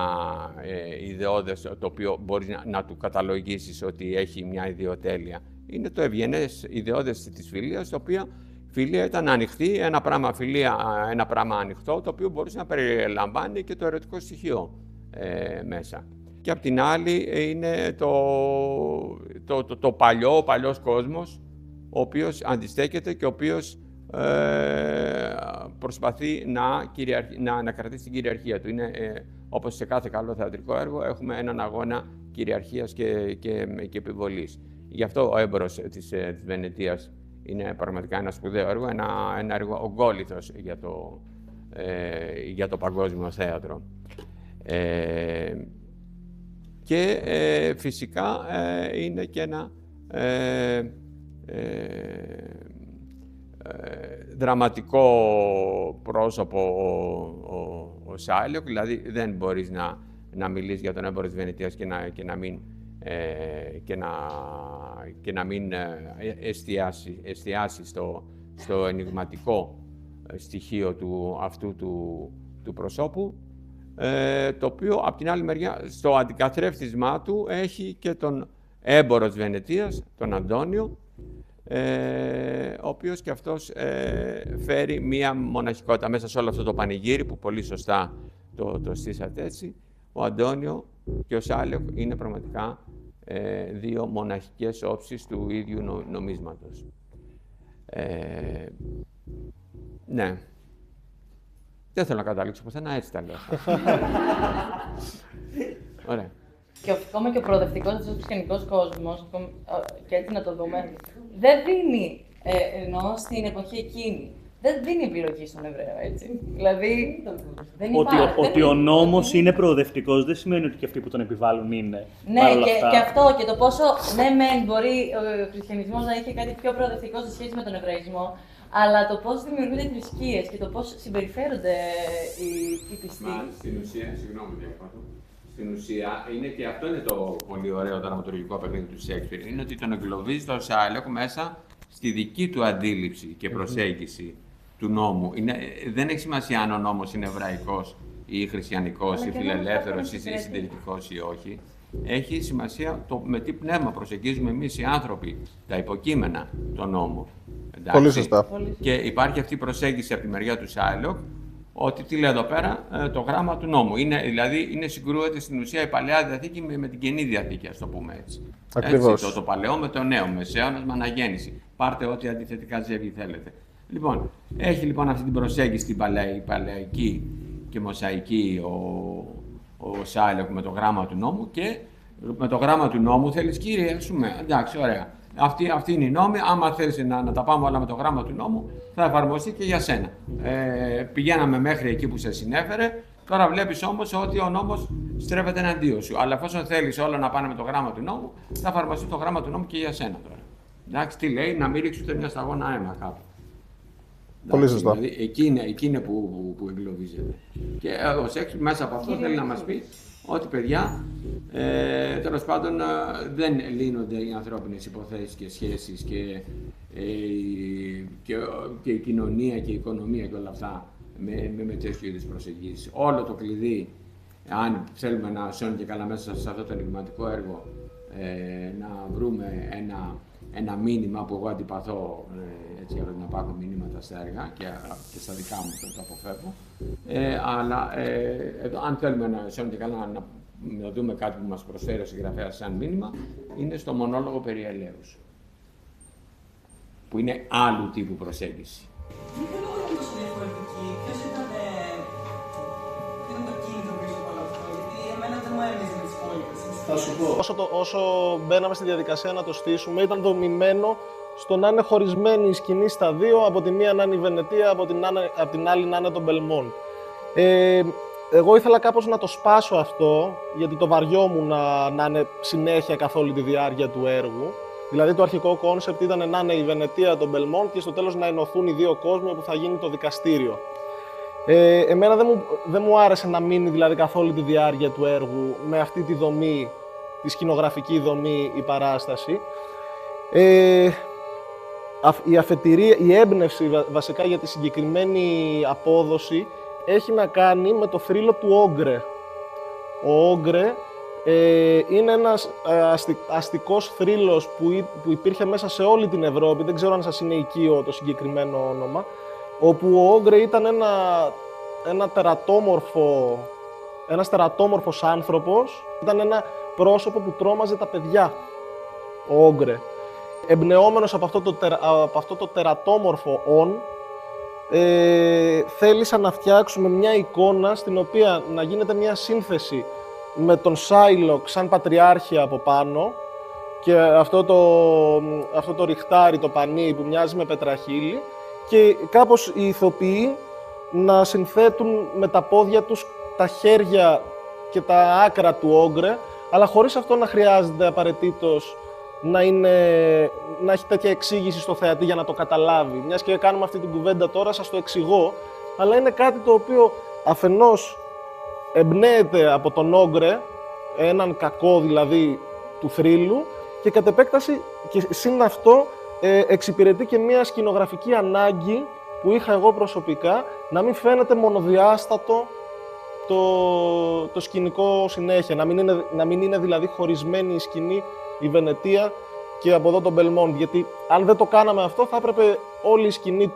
ιδεώδες το οποίο μπορείς να του καταλογίσεις ότι έχει μια ιδιοτέλεια. Είναι το ευγενές ιδεώδες της φιλίας, το οποίο φιλία ήταν ανοιχτή, ένα πράγμα ανοιχτό, το οποίο μπορούσε να περιλαμβάνει και το ερωτικό στοιχείο μέσα. Και απ' την άλλη είναι ο παλιός κόσμος, ο οποίος αντιστέκεται και ο οποίος προσπαθεί να κρατήσει την κυριαρχία του. Είναι, όπως σε κάθε καλό θεατρικό έργο, έχουμε έναν αγώνα κυριαρχίας και επιβολής. Γι' αυτό ο έμπορος της Βενετίας είναι πραγματικά ένα σπουδαίο έργο, ένα έργο ογκόληθος για το παγκόσμιο θέατρο. Και φυσικά είναι και ένα δραματικό πρόσωπο ο Σάιλοκ, δηλαδή δεν μπορείς να μιλήσεις για τον έμπορο της Βενετίας και να μην εστιάσει στο ενιγματικό στοιχείο αυτού του προσώπου, το οποίο από την άλλη μεριά στο αντικαθρέφτισμά του έχει και τον έμπορο της Βενετίας, τον Αντώνιο, ο οποίος και αυτός φέρει μία μοναχικότητα μέσα σε όλο αυτό το πανηγύρι που πολύ σωστά το στήσατε έτσι. Ο Αντώνιο και ο Σάιλοκ είναι πραγματικά δύο μοναχικές όψεις του ίδιου νομίσματος. Ναι. Δεν θέλω να καταλήξω πουθενά, έτσι τα λέω. Ωραία. Και ακόμα και ο προοδευτικός της χριστιανικός κόσμος, και έτσι να το δούμε, δεν δίνει, ενώ στην εποχή εκείνη, δεν δίνει επιλογή στον Εβραίο, έτσι. Δηλαδή, δεν υπάρχει. Ότι ο νόμος είναι προοδευτικός δεν σημαίνει ότι και αυτοί που τον επιβάλλουν είναι. Ναι, και αυτό και το πόσο, ναι μεν μπορεί ο χριστιανισμός να είχε κάτι πιο προοδευτικό σε σχέση με τον Εβραϊσμό, αλλά το πώς δημιουργούνται θρησκείες και το πώς συμπεριφέρονται οι πιστοί. Μα στην ουσία, συγγνώμη, στην ουσία, είναι και αυτό είναι το πολύ ωραίο δραματουργικό παιχνίδι του Σέξπιρ, είναι ότι τον εγκλωβίζει το Σάιλοκ μέσα στη δική του αντίληψη και προσέγγιση του νόμου. Δεν έχει σημασία αν ο νόμος είναι εβραϊκός ή χριστιανικός ή φιλελεύθερος ή συντηρητικός ή όχι. Έχει σημασία το με τι πνεύμα προσεγγίζουμε εμείς οι άνθρωποι, τα υποκείμενα, τον νόμο. Εντάξει. Πολύ σωστά. Και υπάρχει αυτή η προσέγγιση από τη μεριά του Σάιλοκ, ότι τι λέει εδώ πέρα, το γράμμα του νόμου. Δηλαδή, συγκρούεται στην ουσία η Παλαιά Διαθήκη με την Καινή Διαθήκη, ας το πούμε έτσι. Ακριβώς. Έτσι, το παλαιό με το νέο, μεσαίωνας με αναγέννηση. Πάρτε ό,τι αντιθετικά ζεύγη θέλετε. Λοιπόν, έχει λοιπόν αυτή την προσέγγιση την παλαιακή και μοσαϊκή ο Σάιλοκ με το γράμμα του νόμου και με το γράμμα του νόμου θέλεις, κύριε, ας πούμε, εντάξει, ωραία. Αυτή είναι η νόμη. Άμα θέλεις να τα πάμε όλα με το γράμμα του νόμου, θα εφαρμοστεί και για σένα. Πηγαίναμε μέχρι εκεί που σε συνέφερε. Τώρα βλέπεις όμως ότι ο νόμος στρέφεται εναντίον σου. Αλλά εφόσον θέλεις όλα να πάνε με το γράμμα του νόμου, θα εφαρμοστεί το γράμμα του νόμου και για σένα τώρα. Εντάξει, τι λέει, να μην ρίξει ούτε μια σταγόνα αίμα κάπου. Πολύ σωστά. Δηλαδή, εκεί είναι που εγκλωβίζεται. Και ο Σέξπιρ μέσα από αυτό θέλει να μας πει ότι παιδιά, τέλος πάντων, δεν λύνονται οι ανθρώπινες υποθέσεις και σχέσεις και η κοινωνία και η οικονομία και όλα αυτά με τέτοιου είδους προσεγγίσεις. Όλο το κλειδί, αν θέλουμε να σώνει και καλά μέσα σε αυτό το ενηγματικό έργο, να βρούμε ένα μήνυμα που εγώ αντιπαθώ, έτσι για να υπάρχουν μηνύματα στα έργα και στα δικά μου το αποφεύγω. Αλλά αν θέλουμε να σώνει και καλά να δούμε κάτι που μας προσφέρει ο συγγραφέας σαν μήνυμα, είναι στο μονόλογο περί ελέους, που είναι άλλου τύπου προσέγγιση. Για ποιο λόγο ήταν τόσο διαφορετική, ποιο ήταν το κίνητρο πίσω από όλο αυτό, γιατί εμένα δεν μου έμοιαζε με τις υπόλοιπες. Θα σου πω. Όσο μπαίναμε στη διαδικασία να το στήσουμε, ήταν δομημένο στο να είναι χωρισμένη η σκηνή στα δύο, από τη μία να είναι η Βενετία, από την άλλη να είναι το Μπελμόντ. Εγώ ήθελα κάπως να το σπάσω αυτό, γιατί το βαριόμουν να είναι συνέχεια καθ' όλη τη διάρκεια του έργου. Δηλαδή το αρχικό κόνσεπτ ήταν να είναι η Βενετία, το Μπελμόντ και στο τέλος να ενωθούν οι δύο κόσμοι όπου θα γίνει το δικαστήριο. Εμένα δεν μου άρεσε να μείνει δηλαδή καθ' όλη τη διάρκεια του έργου με αυτή τη δομή, τη σκηνογραφική δομή, η παράσταση. Η αφετηρία, η έμπνευση βασικά για τη συγκεκριμένη απόδοση έχει να κάνει με το θρύλο του Όγκρε. Ο Όγκρε είναι ένας αστικός θρύλος που υπήρχε μέσα σε όλη την Ευρώπη, δεν ξέρω αν σας είναι οικείο το συγκεκριμένο όνομα, όπου ο Όγκρε ήταν ένας τερατόμορφος άνθρωπος, ήταν ένα πρόσωπο που τρόμαζε τα παιδιά, ο Όγκρε. Εμπνεόμενος από αυτό το τερατόμορφο θέλησα να φτιάξουμε μια εικόνα στην οποία να γίνεται μια σύνθεση με τον Σάιλοκ σαν πατριάρχη από πάνω και αυτό το ριχτάρι, το πανί που μοιάζει με πετραχύλι και κάπως οι ηθοποιοί να συνθέτουν με τα πόδια τους τα χέρια και τα άκρα του Όγκρε, αλλά χωρίς αυτό να χρειάζεται απαραίτητος να έχει τέτοια εξήγηση στο θεατή για να το καταλάβει. Μιας και κάνουμε αυτή την κουβέντα τώρα, σας το εξηγώ, αλλά είναι κάτι το οποίο αφενός εμπνέεται από τον Όγκρε, έναν κακό δηλαδή του θρύλου, και κατ' επέκταση και συν αυτό εξυπηρετεί και μια σκηνογραφική ανάγκη που είχα εγώ προσωπικά, να μην φαίνεται μονοδιάστατο το σκηνικό συνέχεια, να μην είναι δηλαδή χωρισμένη η σκηνή η Βενετία και από εδώ το Μπελμόντ, γιατί αν δεν το κάναμε αυτό θα έπρεπε όλη η σκηνή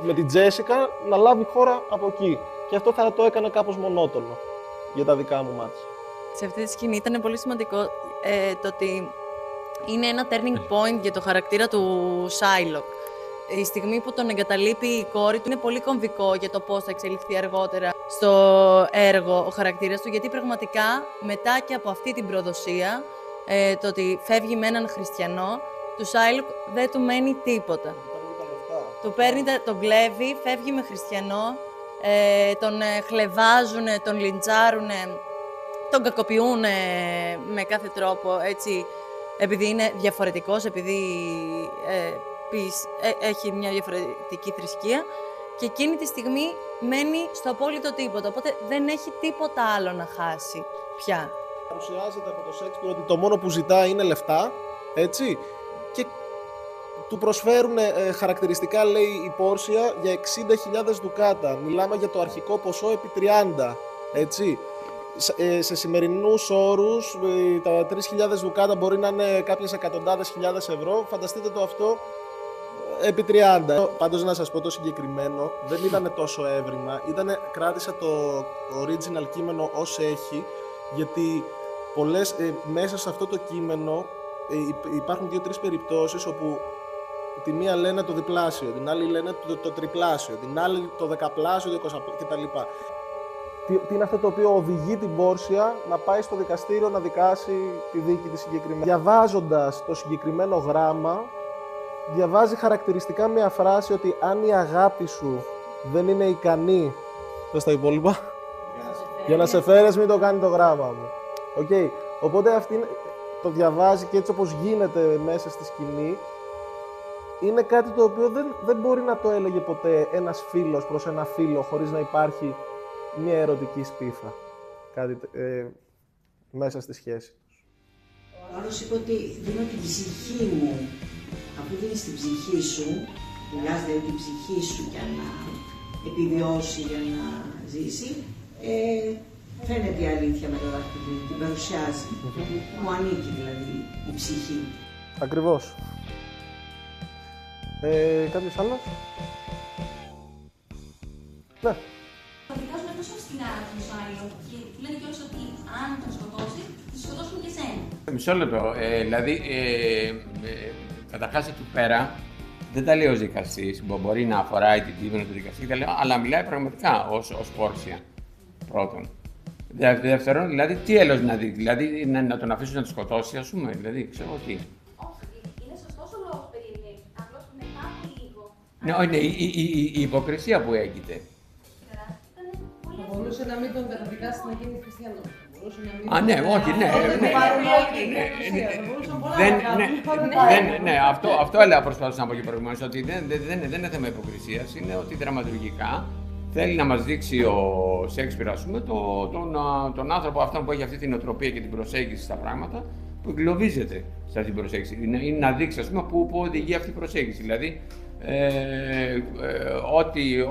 με την Τζέσικα να λάβει χώρα από εκεί και αυτό θα το έκανε κάπως μονότονο για τα δικά μου μάτια. Σε αυτή τη σκηνή ήταν πολύ σημαντικό το ότι είναι ένα turning point για το χαρακτήρα του Σάιλοκ. Η στιγμή που τον εγκαταλείπει η κόρη του είναι πολύ κομβικό για το πώς θα εξελιχθεί αργότερα στο έργο ο χαρακτήρας του, γιατί πραγματικά μετά και από αυτή την προδοσία, το ότι φεύγει με έναν χριστιανό, του Σάιλοκ δεν του μένει τίποτα. Του παίρνει, τον κλέβει, φεύγει με χριστιανό, τον χλεβάζουν, τον λιντσάρουν, τον κακοποιούν με κάθε τρόπο, έτσι, επειδή είναι διαφορετικός, επειδή έχει μια διαφορετική θρησκεία και εκείνη τη στιγμή μένει στο απόλυτο τίποτα. Οπότε δεν έχει τίποτα άλλο να χάσει πια. Παρουσιάζεται από το Σέξπιρ ότι το μόνο που ζητά είναι λεφτά, έτσι, και του προσφέρουν χαρακτηριστικά, λέει η Πόρσια, για 60.000 δουκάτα. Μιλάμε για το αρχικό ποσό επί 30, έτσι. Σε σημερινούς όρους, τα 3.000 δουκάτα μπορεί να είναι κάποιες εκατοντάδες χιλιάδες ευρώ. Φανταστείτε το αυτό επί 30. Πάντως να σας πω το συγκεκριμένο, δεν ήταν τόσο έβριμα. Κράτησα το original κείμενο ως έχει, γιατί μέσα σε αυτό το κείμενο υπάρχουν 2-3 περιπτώσεις όπου τη μία λένε το διπλάσιο, την άλλη λένε το τριπλάσιο, την άλλη το δεκαπλάσιο, το 20 κτλ. Τι είναι αυτό το οποίο οδηγεί την Πόρσια να πάει στο δικαστήριο να δικάσει τη δίκη της συγκεκριμένη. Διαβάζοντας το συγκεκριμένο γράμμα, διαβάζει χαρακτηριστικά μια φράση ότι αν η αγάπη σου δεν είναι ικανή, πες τα υπόλοιπα, για να σε φέρεις μην το κάνει το γράμμα μου. Okay. Οπότε αυτή το διαβάζει και έτσι όπως γίνεται μέσα στη σκηνή, είναι κάτι το οποίο δεν μπορεί να το έλεγε ποτέ ένας φίλος προς ένα φίλο χωρίς να υπάρχει μια ερωτική σπίθα μέσα στη σχέση τους. Ο άλλος είπε ότι δίνω την ψυχή μου. Αφού δίνεις την ψυχή σου, μιλάς δηλαδή την ψυχή σου για να επιβιώσει, για να ζήσει, φαίνεται η αλήθεια με το δάχτυλο, την παρουσιάζει. Μου ανήκει δηλαδή η ψυχή. Ακριβώς. Κάποιος άλλος? Ναι. Δικάζουμε τόσο αυστηρά τον Σάιλοκ και του λένε κιόλας ότι αν τον σκοτώσει, θα σκοτώσουν και εσένα. Μισό λεπτό. Δηλαδή, καταρχάς εκεί πέρα δεν τα λέει ως δικαστής, μπορεί να αφοράει την κείμενο του δικαστή, αλλά μιλάει πραγματικά ως Πόρσια. Πρώτον. Δεύτερον, δηλαδή τι έλος να δει, δηλαδή να τον αφήσουν να τον σκοτώσει, ας πούμε, δηλαδή ξέρω τι. Είναι σωστός ο λόγος περί απλώς μετά από λίγο. Ναι, είναι η υποκρισία που έγινε. Θα μπορούσε να μην τον καταδικάσει να γίνει χριστιανό. Α, ναι, όχι, ναι. Ναι, αυτό έλεγα, προσπαθούσα να πω και προηγουμένως, ότι δεν είναι θέμα υποκρισίας, είναι ότι δραματουργικά θέλει να μας δείξει ο Σέξπιρ, ας πούμε, τον άνθρωπο αυτόν που έχει αυτή την οτροπία και την προσέγγιση στα πράγματα, που εγκλωβίζεται σε αυτή την προσέγγιση. Είναι να δείξει, ας πούμε, πού οδηγεί αυτή η προσέγγιση. Δηλαδή,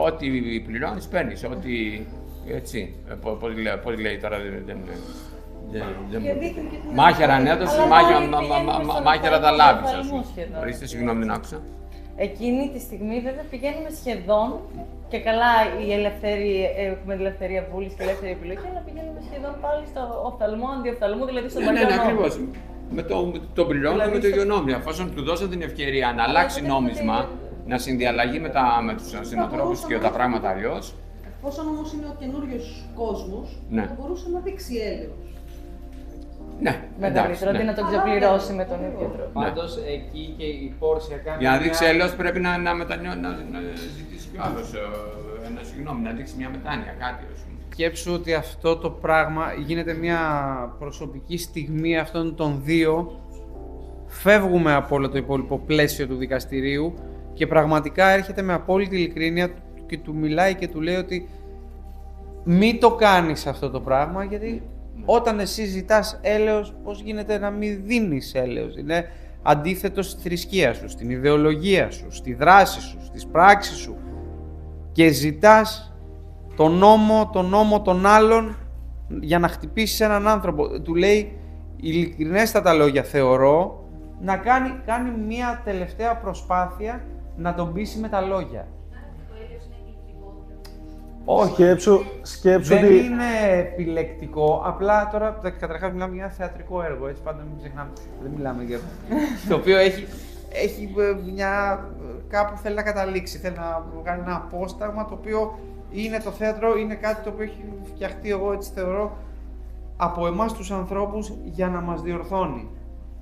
ό,τι πληρώνεις, παίρνεις, ό,τι. Έτσι, πώς λέει τώρα, μάχαιρα ανέδωσης, μάχαιρα τα λάβεις, ας πούμε. Ορίστε, συγγνώμη, δεν άκουσα. Εκείνη τη στιγμή βέβαια πηγαίνουμε σχεδόν, και καλά έχουμε ελευθερία βούλης και ελεύθερη επιλογή, αλλά πηγαίνουμε σχεδόν πάλι στο οφθαλμό, αντιοφθαλμού, δηλαδή στον παλιό νόμο. Ναι, ακριβώς. Το πληρώνουμε με το ίδιο νόμο. Αφόσον του δώσαν την ευκαιρία να αλλάξει νόμισμα, να συνδιαλλαγεί με τους αστυνοτρόπους και τα πράγματα αλλιώς. Εφόσον όμως είναι ο καινούριος κόσμος, θα μπορούσε να δείξει έλεος. Ναι, με τον Μητρώτη να τον ξεπληρώσει με τον ίδιο τρόπο. Πάντως εκεί και η Πόρσια κάνει. Για να δείξει έλεος πρέπει να ζητήσει κι άλλος ένα συγγνώμη, να δείξει μια μετάνοια, κάτι. Σκέψου ότι αυτό το πράγμα γίνεται μια προσωπική στιγμή αυτών των δύο. Φεύγουμε από όλο το υπόλοιπο πλαίσιο του δικαστηρίου και πραγματικά έρχεται με απόλυτη ειλικρίνεια και του μιλάει και του λέει ότι μην το κάνεις αυτό το πράγμα, γιατί όταν εσύ ζητάς έλεος, πώς γίνεται να μην δίνεις έλεος. Είναι αντίθετο στη θρησκεία σου, στην ιδεολογία σου, στη δράση σου, στις πράξεις σου και ζητάς τον νόμο των άλλων για να χτυπήσεις έναν άνθρωπο. Του λέει ειλικρινέστατα λόγια, θεωρώ, να κάνει μια τελευταία προσπάθεια να τον πείσει με τα λόγια. Όχι, σκέψου δεν ότι είναι επιλεκτικό, απλά τώρα καταρχάς μιλάμε για ένα θεατρικό έργο, έτσι πάντα μην ξεχνάμε, δεν μιλάμε για το οποίο έχει κάπου θέλει να καταλήξει, θέλει να βγάλει ένα απόσταγμα το οποίο είναι το θέατρο, είναι κάτι το οποίο έχει φτιαχτεί, εγώ έτσι θεωρώ, από εμάς τους ανθρώπους για να μας διορθώνει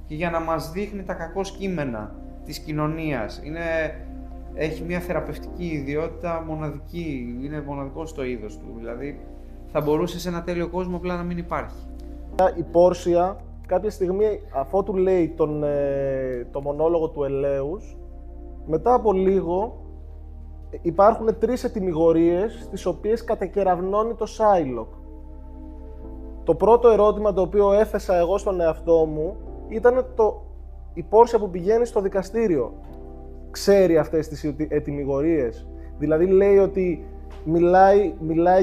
και για να μας δείχνει τα κακό κείμενα της κοινωνίας. Έχει μια θεραπευτική ιδιότητα μοναδική, είναι μοναδικό στο είδος του, δηλαδή θα μπορούσε σε ένα τέλειο κόσμο απλά να μην υπάρχει. Η Πόρσια κάποια στιγμή, αφότου λέει το μονόλογο του Ελέους, μετά από λίγο υπάρχουν 3 ετυμηγορίες τις οποίες κατακεραυνώνει το Shylock. Το πρώτο ερώτημα το οποίο έθεσα εγώ στον εαυτό μου ήταν η Πόρσια που πηγαίνει στο δικαστήριο ξέρει αυτές τις ετυμηγορίες. Δηλαδή λέει ότι μιλάει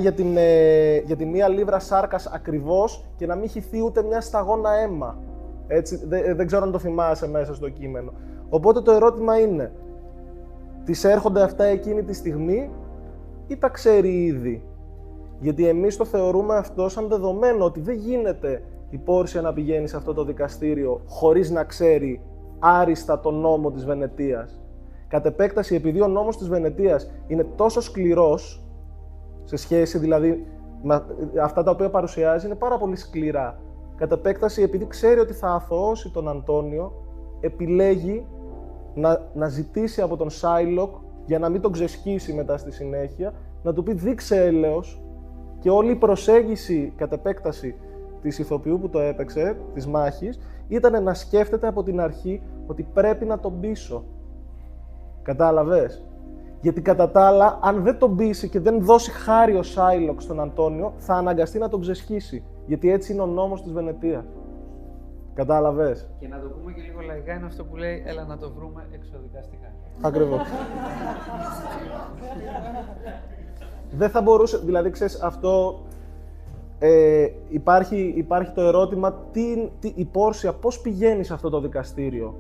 για τη 1 λίβρα σάρκας ακριβώς και να μην χυθεί ούτε μια σταγόνα αίμα. Έτσι, δεν ξέρω αν το θυμάσαι μέσα στο κείμενο. Οπότε το ερώτημα είναι, τις έρχονται αυτά εκείνη τη στιγμή ή τα ξέρει ήδη? Γιατί εμείς το θεωρούμε αυτό σαν δεδομένο ότι δεν γίνεται η Πόρσια να πηγαίνει σε αυτό το δικαστήριο χωρίς να ξέρει άριστα τον νόμο της Βενετίας. Κατ' επέκταση, επειδή ο νόμος της Βενετίας είναι τόσο σκληρός, σε σχέση δηλαδή με αυτά τα οποία παρουσιάζει, είναι πάρα πολύ σκληρά. Κατ' επέκταση, επειδή ξέρει ότι θα αθωώσει τον Αντώνιο, επιλέγει να ζητήσει από τον Shylock, για να μην τον ξεσχίσει μετά στη συνέχεια, να του πει δείξε έλεος, και όλη η προσέγγιση κατ' επέκταση της ηθοποιού που το έπαιξε, της μάχης, ήταν να σκέφτεται από την αρχή ότι πρέπει να τον πείσω. Κατάλαβες? Γιατί κατά τα άλλα, αν δεν τον πείσει και δεν δώσει χάρη ο Shylock στον Αντώνιο, θα αναγκαστεί να τον ξεσχίσει. Γιατί έτσι είναι ο νόμος της Βενετίας. Κατάλαβες? Και να το πούμε και λίγο λαϊκά, είναι αυτό που λέει έλα να το βρούμε εξοδικαστικά. Ακριβώς. Δεν θα μπορούσε, δηλαδή ξέρεις, αυτό υπάρχει το ερώτημα η Πόρσια πώς πηγαίνει σε αυτό το δικαστήριο.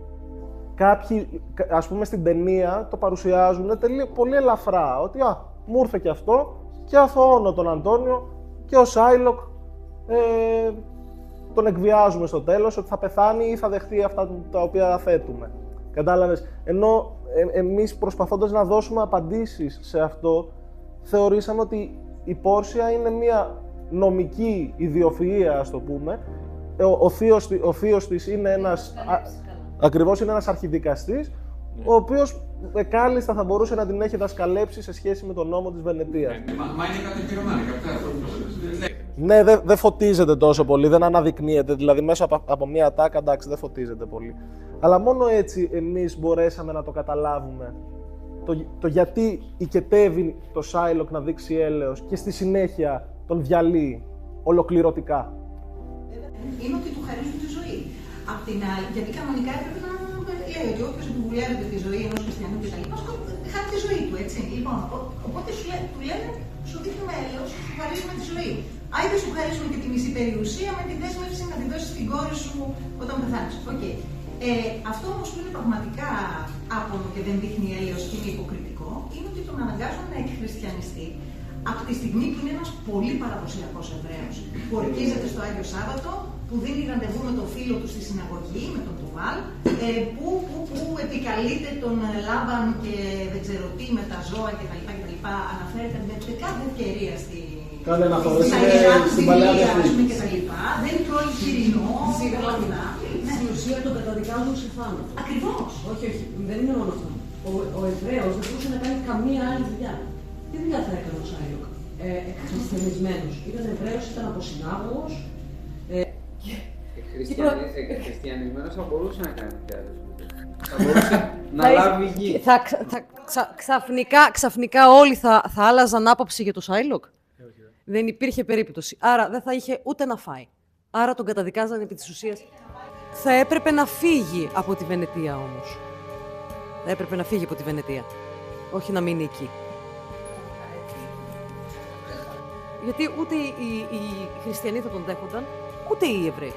Κάποιοι, ας πούμε στην ταινία, το παρουσιάζουν πολύ ελαφρά, ότι μου ήρθε και αυτό και αθωώνω τον Αντώνιο και ο Shylock τον εκβιάζουμε στο τέλος, ότι θα πεθάνει ή θα δεχτεί αυτά τα οποία θέτουμε. Κατάλαβες? Ενώ εμείς προσπαθώντας να δώσουμε απαντήσεις σε αυτό, θεωρήσαμε ότι η Πόρσια είναι μια νομική ιδιοφυΐα, ας το πούμε. Ο θείος της είναι ένας... Ακριβώς είναι ένας αρχιδικαστής, ο οποίος κάλλιστα θα μπορούσε να την έχει δασκαλέψει σε σχέση με τον νόμο της Βενετίας. Μα είναι κατοχυρωμένο και αυτό. Ναι, δεν φωτίζεται τόσο πολύ, δεν αναδεικνύεται, δηλαδή μέσα από μία ατάκα, εντάξει, δεν φωτίζεται πολύ. Αλλά μόνο έτσι εμείς μπορέσαμε να το καταλάβουμε, το γιατί οικετεύει το Shylock να δείξει έλεος και στη συνέχεια τον διαλύει ολοκληρωτικά. Είναι ότι του χαρίζουν τη ζωή. Απ' την άλλη, γιατί κανονικά έπρεπε να λέει ότι όποιος επιβουλεύεται τη ζωή ενός χριστιανού και τα λοιπά, χάνει τη ζωή του, έτσι. Λοιπόν, οπότε του λένε, σου δείχνουμε έλεος, σου χαρίζουμε τη ζωή. Άιντε σου χαρίζουμε και τη μισή περιουσία με τη δέσμευση να τη δώσεις στην κόρη σου όταν πεθάνεις. Okay. Αυτό όμως που είναι πραγματικά άπονο και δεν δείχνει έλεος και είναι υποκριτικό, είναι ότι τον αναγκάζουν να εκχριστιανιστεί από τη στιγμή που είναι ένας πολύ παραδοσιακός Εβραίος, που ορκίζεται στο Άγιο Σάββατο, που δίνει ραντεβού με τον φίλο του στη συναγωγή, με τον Τουβάλ, που επικαλείται τον Λάμπαν και δεν ξέρω τι με τα ζώα κτλ. Αναφέρεται με κάθε ευκαιρία στην Παλαιά Διαθήκη κτλ. Δεν τρώει χοιρινό. Στην ουσία τον καταδικάζουν σε θάνατο. Ακριβώς. Όχι, δεν είναι μόνο αυτό. Ο Εβραίος δεν μπορούσε να κάνει καμία άλλη δουλειά. Τι δουλειά θα έκανε ο Shylock? Εκχριστιανισμένος. Ήταν Εβραίος, ήταν αποσυνάγωγος. Χριστιανισμένος θα μπορούσε να κάνει τέτοια δουλειά. Θα μπορούσε να λάβει γη. Ξαφνικά όλοι θα άλλαζαν άποψη για το Shylock. Δεν υπήρχε περίπτωση. Άρα δεν θα είχε ούτε να φάει. Άρα τον καταδικάζαν επί της ουσίας. Θα έπρεπε να φύγει από τη Βενετία όμως. Θα έπρεπε να φύγει από τη Βενετία. Όχι να μείνει εκεί. Γιατί ούτε οι χριστιανοί θα τον δέχονταν, ούτε οι Εβραίοι.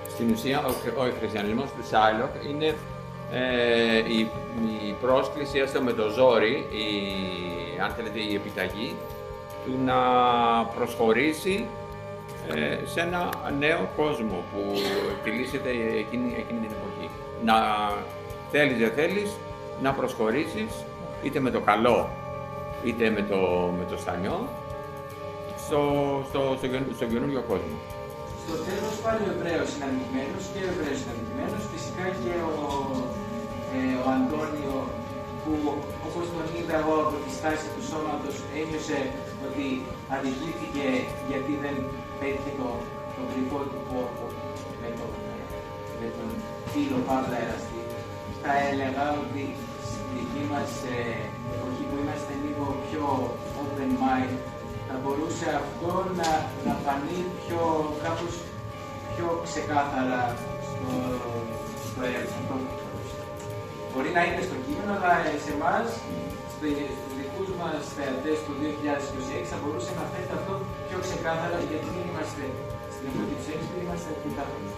Στην ουσία, ο χριστιανισμός του Shylock είναι η πρόσκληση, έστω με το ζόρι, αν θέλετε η επιταγή, του να προσχωρήσει σε ένα νέο κόσμο που εκτιλήσεται εκείνη την εποχή. Να θέλεις δεν θέλεις, να προσχωρήσεις είτε με το καλό είτε με το στανιό στον καινούριο κόσμο. Στο τέλος πάλι ο Εβραίος είναι αδικημένος και ο Εβραίος είναι αδικημένος. Φυσικά και ο Αντώνιο που, όπως τον είδα εγώ από τη στάση του σώματος, ένιωσε ότι αδικήθηκε γιατί δεν πέτυχε το κρυφό του κόρπο με τον φίλο Παύλα Εραστή. Θα έλεγα ότι δική μας εποχή που είμαστε λίγο πιο open mind, θα μπορούσε αυτό να φανεί κάπως πιο ξεκάθαρα στο έργο. Μπορεί να είναι στο κείμενο, αλλά σε εμάς, στους δικούς μας θεατές του 2026, θα μπορούσε να φαίνεται αυτό πιο ξεκάθαρα, γιατί δεν είμαστε στην εποχή του Σέξπιρ, είμαστε αρκετά χρόνια.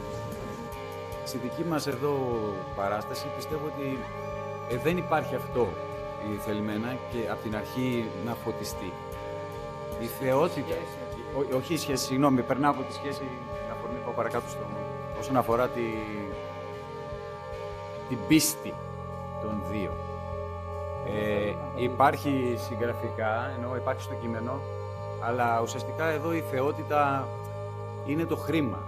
Στη δική μας εδώ παράσταση πιστεύω ότι δεν υπάρχει αυτό θελημένα και από την αρχή να φωτιστεί. Η θεότητα, όχι η σχέση, συγγνώμη, περνάω από τη σχέση, να πάω παρακάτω όσον αφορά την πίστη των δύο. Υπάρχει συγγραφικά, ενώ υπάρχει στο κείμενο, αλλά ουσιαστικά εδώ η θεότητα είναι το χρήμα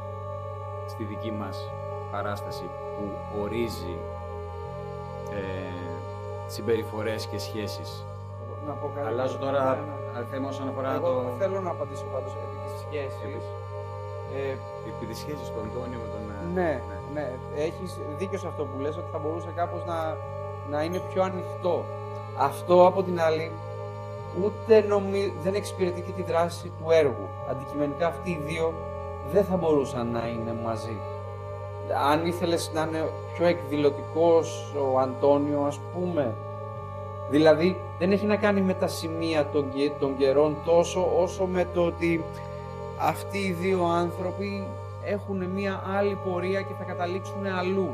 στη δική μας παράσταση που ορίζει συμπεριφορές και σχέσεις. Να πω κάτι. Αλλάζω τώρα θέμα όσον αφορά Εγώ θέλω να απαντήσω πάντως επί της σχέσης. Επί της σχέσης του Αντώνιου με τον... Ναι. Έχεις δίκιο σε αυτό που λες, ότι θα μπορούσε κάπως να είναι πιο ανοιχτό. Αυτό από την άλλη ούτε δεν εξυπηρετεί και τη δράση του έργου. Αντικειμενικά αυτοί οι δύο δεν θα μπορούσαν να είναι μαζί. Αν ήθελες να είναι πιο εκδηλωτικός ο Αντώνιο, ας πούμε, δηλαδή δεν έχει να κάνει με τα σημεία των καιρών τόσο όσο με το ότι αυτοί οι δύο άνθρωποι έχουν μία άλλη πορεία και θα καταλήξουν αλλού.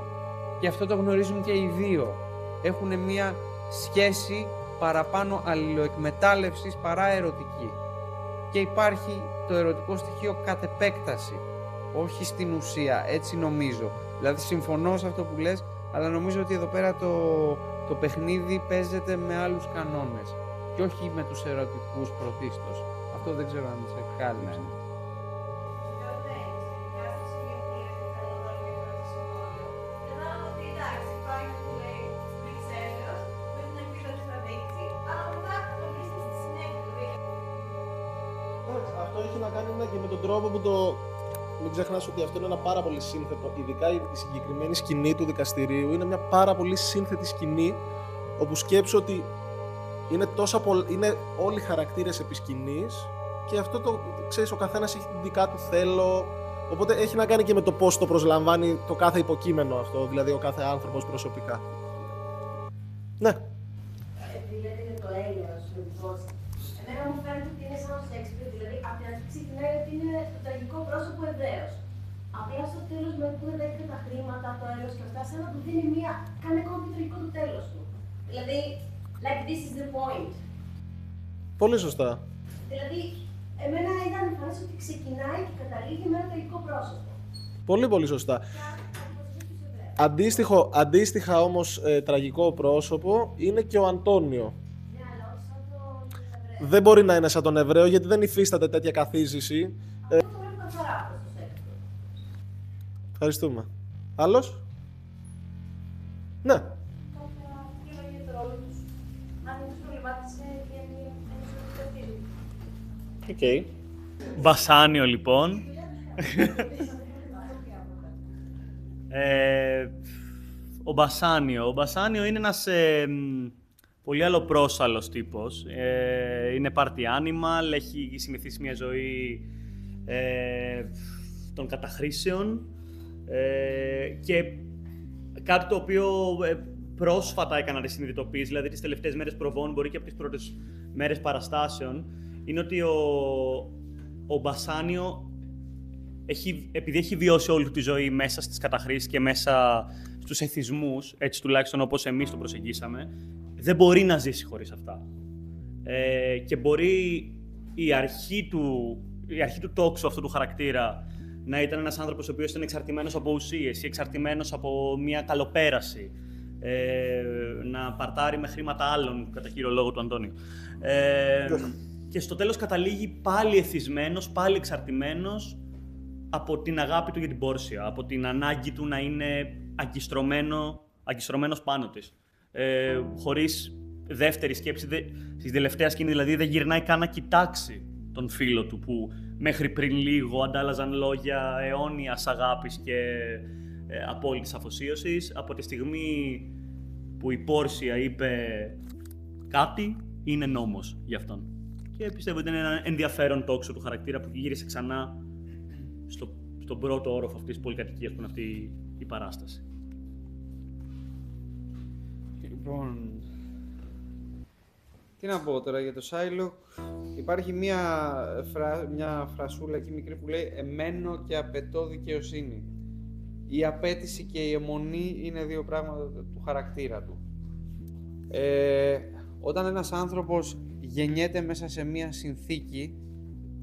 Και αυτό το γνωρίζουν και οι δύο. Έχουν μία σχέση παραπάνω αλληλοεκμετάλλευσης παρά ερωτική. Και υπάρχει το ερωτικό στοιχείο κατ' επέκταση, όχι στην ουσία, έτσι νομίζω. Δηλαδή συμφωνώ σε αυτό που λες, αλλά νομίζω ότι εδώ πέρα το παιχνίδι παίζεται με άλλους κανόνες και όχι με τους ερωτικούς πρωτίστως. Αυτό δεν ξέρω αν σε κάλυψε. Αυτό έχει να κάνει και με τον τρόπο που το... Μην ξεχνάς ότι αυτό είναι ένα πάρα πολύ σύνθετο, ειδικά η συγκεκριμένη σκηνή του δικαστηρίου είναι μια πάρα πολύ σύνθετη σκηνή, όπου σκέψου ότι είναι όλοι οι χαρακτήρες επί σκηνής και αυτό το ξέρεις, ο καθένας έχει την δικά του θέλω, οπότε έχει να κάνει και με το πώς το προσλαμβάνει το κάθε υποκείμενο αυτό, δηλαδή ο κάθε άνθρωπος προσωπικά. Ναι. Επειδή είναι το έλεος, λοιπόν, εμένα μου φαίνεται ότι είναι σαν ο Σέξπιρ, δηλαδή από την αρχή ξεκινάει ότι είναι το τραγικό πρόσωπο Εβραίος. Απλά στο τέλος με που δέχεται τα χρήματα, το έλεος και αυτά, σαν να του δίνει κάνει ακόμα πιο τραγικό το τέλος του. Δηλαδή, like this is the point. Πολύ σωστά. Δηλαδή, εμένα ήταν εμφανές ότι ξεκινάει και καταλήγει με ένα τραγικό πρόσωπο. Πολύ πολύ σωστά. Αντίστοιχα όμως τραγικό πρόσωπο είναι και ο Αντώνιο. Δεν μπορεί να είναι σαν τον Εβραίο γιατί δεν υφίσταται τέτοια καθίζηση. Ευχαριστούμε. Άλλος? Ναι. Okay. Βασάνιο λοιπόν. Ο Μπασάνιο είναι ένας πολύ αλλοπρόσαλλος τύπος. Είναι party animal, έχει συνηθίσει μια ζωή των καταχρήσεων και κάτι το οποίο πρόσφατα έκανα τη συνειδητοποίηση, δηλαδή τις τελευταίες μέρες προβών, μπορεί και από τις πρώτες μέρες παραστάσεων, είναι ότι ο Μπασάνιο, επειδή έχει βιώσει όλη τη ζωή μέσα στις καταχρήσεις και μέσα στους εθισμούς, έτσι τουλάχιστον όπως εμείς το προσεγγίσαμε, δεν μπορεί να ζήσει χωρίς αυτά. Και μπορεί η αρχή του τόξου αυτού του χαρακτήρα να ήταν ένας άνθρωπος ο οποίος ήταν εξαρτημένος από ουσίες ή εξαρτημένος από μια καλοπέραση, να παρτάρει με χρήματα άλλων, κατά κύριο λόγο του Αντώνιου. Και στο τέλος καταλήγει πάλι εθισμένος, πάλι εξαρτημένος από την αγάπη του για την Πόρσια, από την ανάγκη του να είναι αγκιστρωμένος πάνω της. Χωρίς δεύτερη σκέψη, στη τελευταία σκηνή δηλαδή δεν γυρνάει καν να κοιτάξει τον φίλο του που μέχρι πριν λίγο αντάλλαζαν λόγια αιώνιας αγάπης και απόλυτης αφοσίωσης. Από τη στιγμή που η Πόρσια είπε κάτι, είναι νόμος για αυτόν. Και πιστεύω ότι είναι ένα ενδιαφέρον τόξο του χαρακτήρα που γύρισε ξανά στον πρώτο όροφο αυτής της πολυκατοικίας που είναι αυτή η παράσταση. Λοιπόν, τι να πω τώρα για το Σάιλοκ. Υπάρχει μια φρασούλα εκεί μικρή που λέει «Εμένω και απαιτώ δικαιοσύνη». Η απέτηση και η αιμονή είναι δύο πράγματα του χαρακτήρα του. Όταν ένας άνθρωπος γεννιέται μέσα σε μια συνθήκη,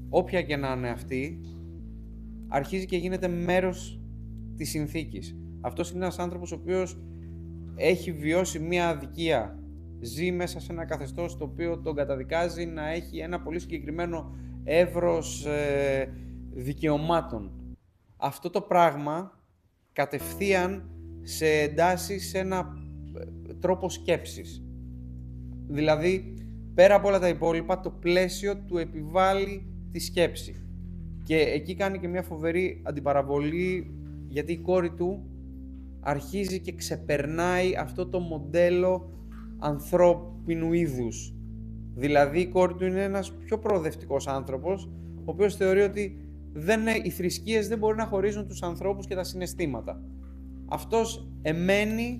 όποια και να είναι αυτή, αρχίζει και γίνεται μέρος της συνθήκης. Αυτός είναι ένας άνθρωπος ο οποίος έχει βιώσει μια αδικία. Ζει μέσα σε ένα καθεστώς το οποίο τον καταδικάζει να έχει ένα πολύ συγκεκριμένο εύρος δικαιωμάτων. Αυτό το πράγμα κατευθείαν σε εντάσσει σε ένα τρόπο σκέψης. Δηλαδή, πέρα από όλα τα υπόλοιπα, το πλαίσιο του επιβάλλει τη σκέψη. Και εκεί κάνει και μια φοβερή αντιπαραβολή, γιατί η κόρη του αρχίζει και ξεπερνάει αυτό το μοντέλο ανθρώπινου είδους. Δηλαδή, η κόρη του είναι ένας πιο προοδευτικός άνθρωπος, ο οποίος θεωρεί ότι οι θρησκείες δεν μπορούν να χωρίζουν τους ανθρώπους και τα συναισθήματα. Αυτός εμένει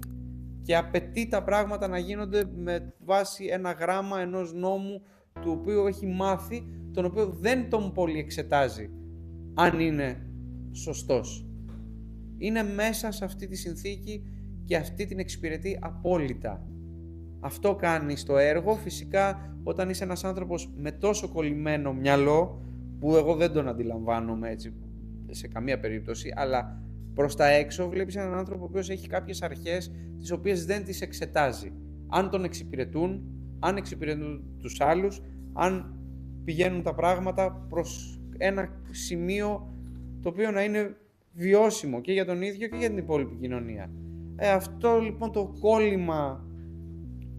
και απαιτεί τα πράγματα να γίνονται με βάση ένα γράμμα ενός νόμου του οποίου έχει μάθει, τον οποίο δεν τον πολύ εξετάζει αν είναι σωστός. Είναι μέσα σε αυτή τη συνθήκη και αυτή την εξυπηρετεί απόλυτα. Αυτό κάνει στο έργο. Φυσικά, όταν είσαι ένας άνθρωπος με τόσο κολλημένο μυαλό, που εγώ δεν τον αντιλαμβάνομαι έτσι σε καμία περίπτωση, αλλά προς τα έξω βλέπεις έναν άνθρωπο ο οποίος έχει κάποιες αρχές τις οποίες δεν τις εξετάζει. Αν τον εξυπηρετούν, αν εξυπηρετούν τους άλλους, αν πηγαίνουν τα πράγματα προς ένα σημείο το οποίο να είναι βιώσιμο και για τον ίδιο και για την υπόλοιπη κοινωνία. Αυτό λοιπόν το κόλλημα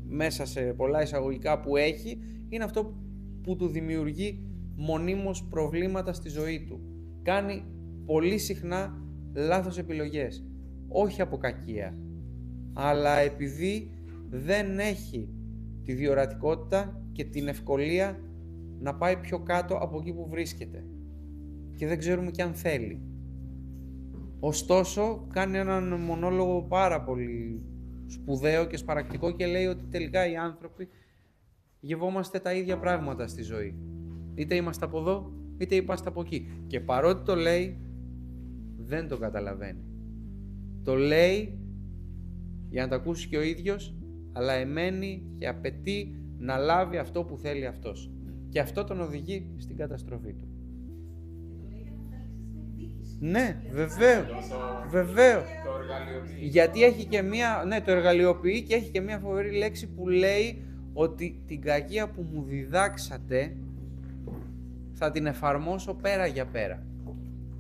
μέσα σε πολλά εισαγωγικά που έχει, είναι αυτό που του δημιουργεί μονίμως προβλήματα στη ζωή του. Κάνει πολύ συχνά λάθος επιλογές. Όχι από κακία, αλλά επειδή δεν έχει τη διορατικότητα και την ευκολία να πάει πιο κάτω από εκεί που βρίσκεται. Και δεν ξέρουμε και αν θέλει. Ωστόσο, κάνει έναν μονόλογο πάρα πολύ σπουδαίο και σπαρακτικό και λέει ότι τελικά οι άνθρωποι γευόμαστε τα ίδια πράγματα στη ζωή. Είτε είμαστε από εδώ, είτε είμαστε από εκεί. Και παρότι το λέει, δεν το καταλαβαίνει. Το λέει για να το ακούσει και ο ίδιος, αλλά εμένει και απαιτεί να λάβει αυτό που θέλει αυτός. Και αυτό τον οδηγεί στην καταστροφή του. Ναι, βεβαίως. Γιατί έχει και μία, ναι, το εργαλειοποιεί και έχει και μία φοβερή λέξη που λέει ότι την κακία που μου διδάξατε θα την εφαρμόσω πέρα για πέρα.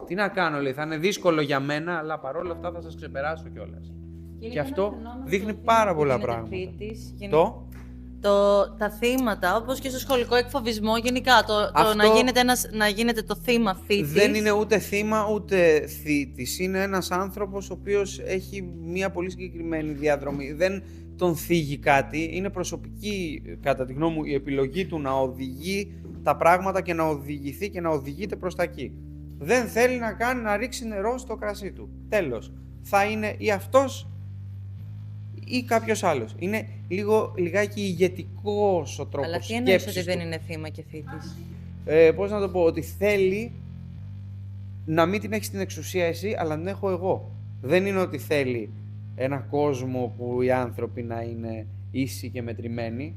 Τι να κάνω, λέει, θα είναι δύσκολο για μένα, αλλά παρόλα αυτά θα σας ξεπεράσω κιόλας. Και αυτό δείχνει πάρα πολλά πράγματα. Τα θύματα, όπως και στο σχολικό εκφοβισμό, γενικά, να γίνεται το θύμα θήτης. Δεν είναι ούτε θύμα ούτε θήτης. Είναι ένας άνθρωπος ο οποίος έχει μια πολύ συγκεκριμένη διαδρομή. Δεν τον θίγει κάτι. Είναι προσωπική, κατά τη γνώμη μου, η επιλογή του να οδηγεί τα πράγματα και να οδηγηθεί και να οδηγείται προς τα εκεί. Δεν θέλει να ρίξει νερό στο κρασί του. Τέλος. Θα είναι ή αυτός ή κάποιος άλλος. Είναι λιγάκι ηγετικός ο τρόπος σκέψης. Αλλά τι εννοείς ότι δεν είναι θύμα και θήτης? Πώς να το πω, ότι θέλει να μην την έχεις την εξουσία εσύ, αλλά την έχω εγώ. Δεν είναι ότι θέλει ένα κόσμο που οι άνθρωποι να είναι ίσοι και μετρημένοι.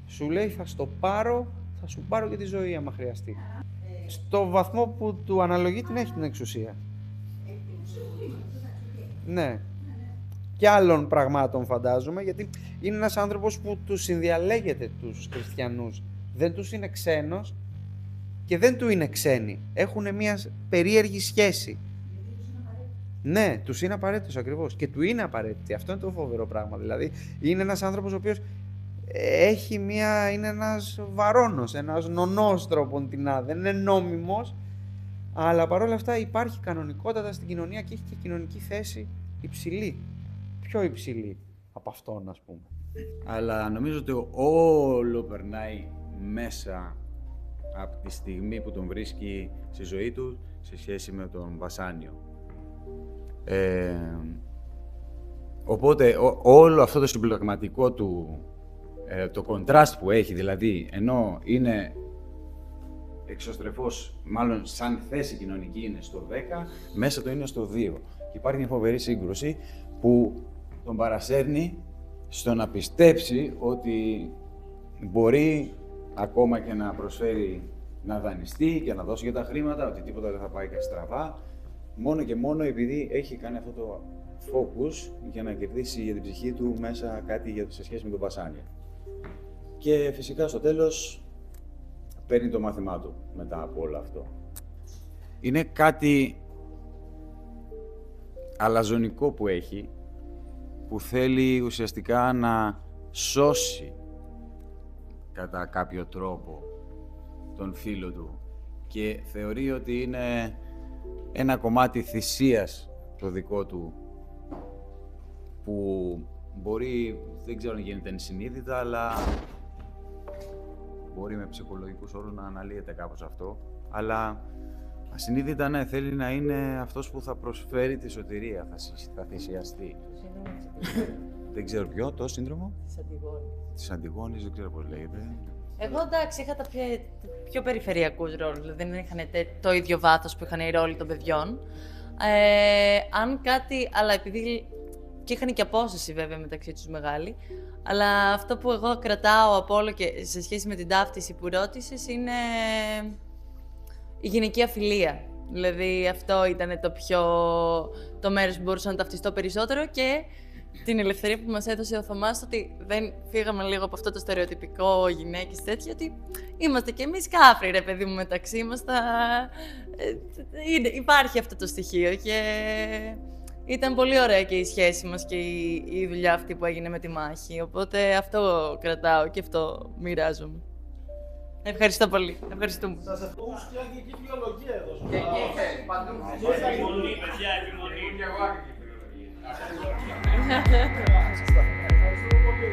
Σου λέει θα σου πάρω και τη ζωή άμα χρειαστεί. Στο βαθμό που του αναλογεί την έχει την εξουσία. Ναι. Και άλλων πραγμάτων φαντάζομαι, γιατί είναι ένας άνθρωπος που τους συνδιαλέγεται τους χριστιανούς. Δεν τους είναι ξένος και δεν του είναι ξένοι. Έχουν μια περίεργη σχέση. Ναι, τους είναι απαραίτητος ακριβώς. Και του είναι απαραίτητη. Αυτό είναι το φοβερό πράγμα. Δηλαδή, είναι ένας άνθρωπος ο οποίος είναι ένας βαρώνος, ένας νονός τροποντινά. Δεν είναι νόμιμος, αλλά παρόλα αυτά υπάρχει κανονικότατα στην κοινωνία και έχει και κοινωνική θέση υψηλή. Πιο υψηλή. από αυτόν, ας πούμε. Αλλά νομίζω ότι όλο περνάει μέσα από τη στιγμή που τον βρίσκει στη ζωή του σε σχέση με τον Βασάνιο. Οπότε όλο αυτό το συμπληρωματικό του, το κοντράστ που έχει, δηλαδή, ενώ είναι εξωστρεφώς, μάλλον σαν θέση κοινωνική είναι στο 10, μέσα του είναι στο 2. Και υπάρχει μια φοβερή σύγκρουση που τον παρασέρνει στο να πιστέψει ότι μπορεί ακόμα και να προσφέρει, να δανειστεί και να δώσει για τα χρήματα, ότι τίποτα δεν θα πάει και στραβά, μόνο και μόνο επειδή έχει κάνει αυτό το focus για να κερδίσει για την ψυχή του μέσα κάτι σε σχέση με τον Βασάνιο. Και φυσικά στο τέλος παίρνει το μάθημά του μετά από όλο αυτό. Είναι κάτι αλαζονικό που έχει, που θέλει ουσιαστικά να σώσει κατά κάποιο τρόπο τον φίλο του και θεωρεί ότι είναι ένα κομμάτι θυσίας το δικό του που μπορεί, δεν ξέρω αν γίνεται ενσυνείδητα, αλλά μπορεί με ψυχολογικούς όρους να αναλύεται κάπως αυτό, αλλά ασυνείδητα ναι, θέλει να είναι αυτός που θα προσφέρει τη σωτηρία, θα θυσιαστεί. Δεν ξέρω ποιο, το σύνδρομο της Αντιγόνης, δεν ξέρω πώς λέγεται. Εγώ εντάξει, είχα τα πιο περιφερειακούς ρόλους, δηλαδή δεν είχαν το ίδιο βάθος που είχαν οι ρόλοι των παιδιών. Αν κάτι, αλλά επειδή και είχαν και απόσταση βέβαια μεταξύ τους μεγάλη, αλλά αυτό που εγώ κρατάω από όλο και σε σχέση με την ταύτιση που ρώτησες είναι η γυναικεία φιλία. Δηλαδή αυτό ήταν το μέρος που μπορούσα να ταυτιστώ περισσότερο και την ελευθερία που μας έδωσε ο Θωμάς, ότι δεν φύγαμε λίγο από αυτό το στερεοτυπικό γυναίκες τέτοιο, ότι είμαστε κι εμείς κάφροι ρε παιδί μου μεταξύ μας, υπάρχει αυτό το στοιχείο και ήταν πολύ ωραία και η σχέση μας και η δουλειά αυτή που έγινε με τη μάχη, οπότε αυτό κρατάω και αυτό μοιράζομαι. Ευχαριστώ πολύ. Ευχαριστούμε. Σας ευχαριστώ και αγγλική φιλολογία εδώ. Και εκεί παντού. Επιμονή, παιδιά, επιμονή. Και εγώ αγγλική φιλολογία. Ευχαριστούμε πολύ.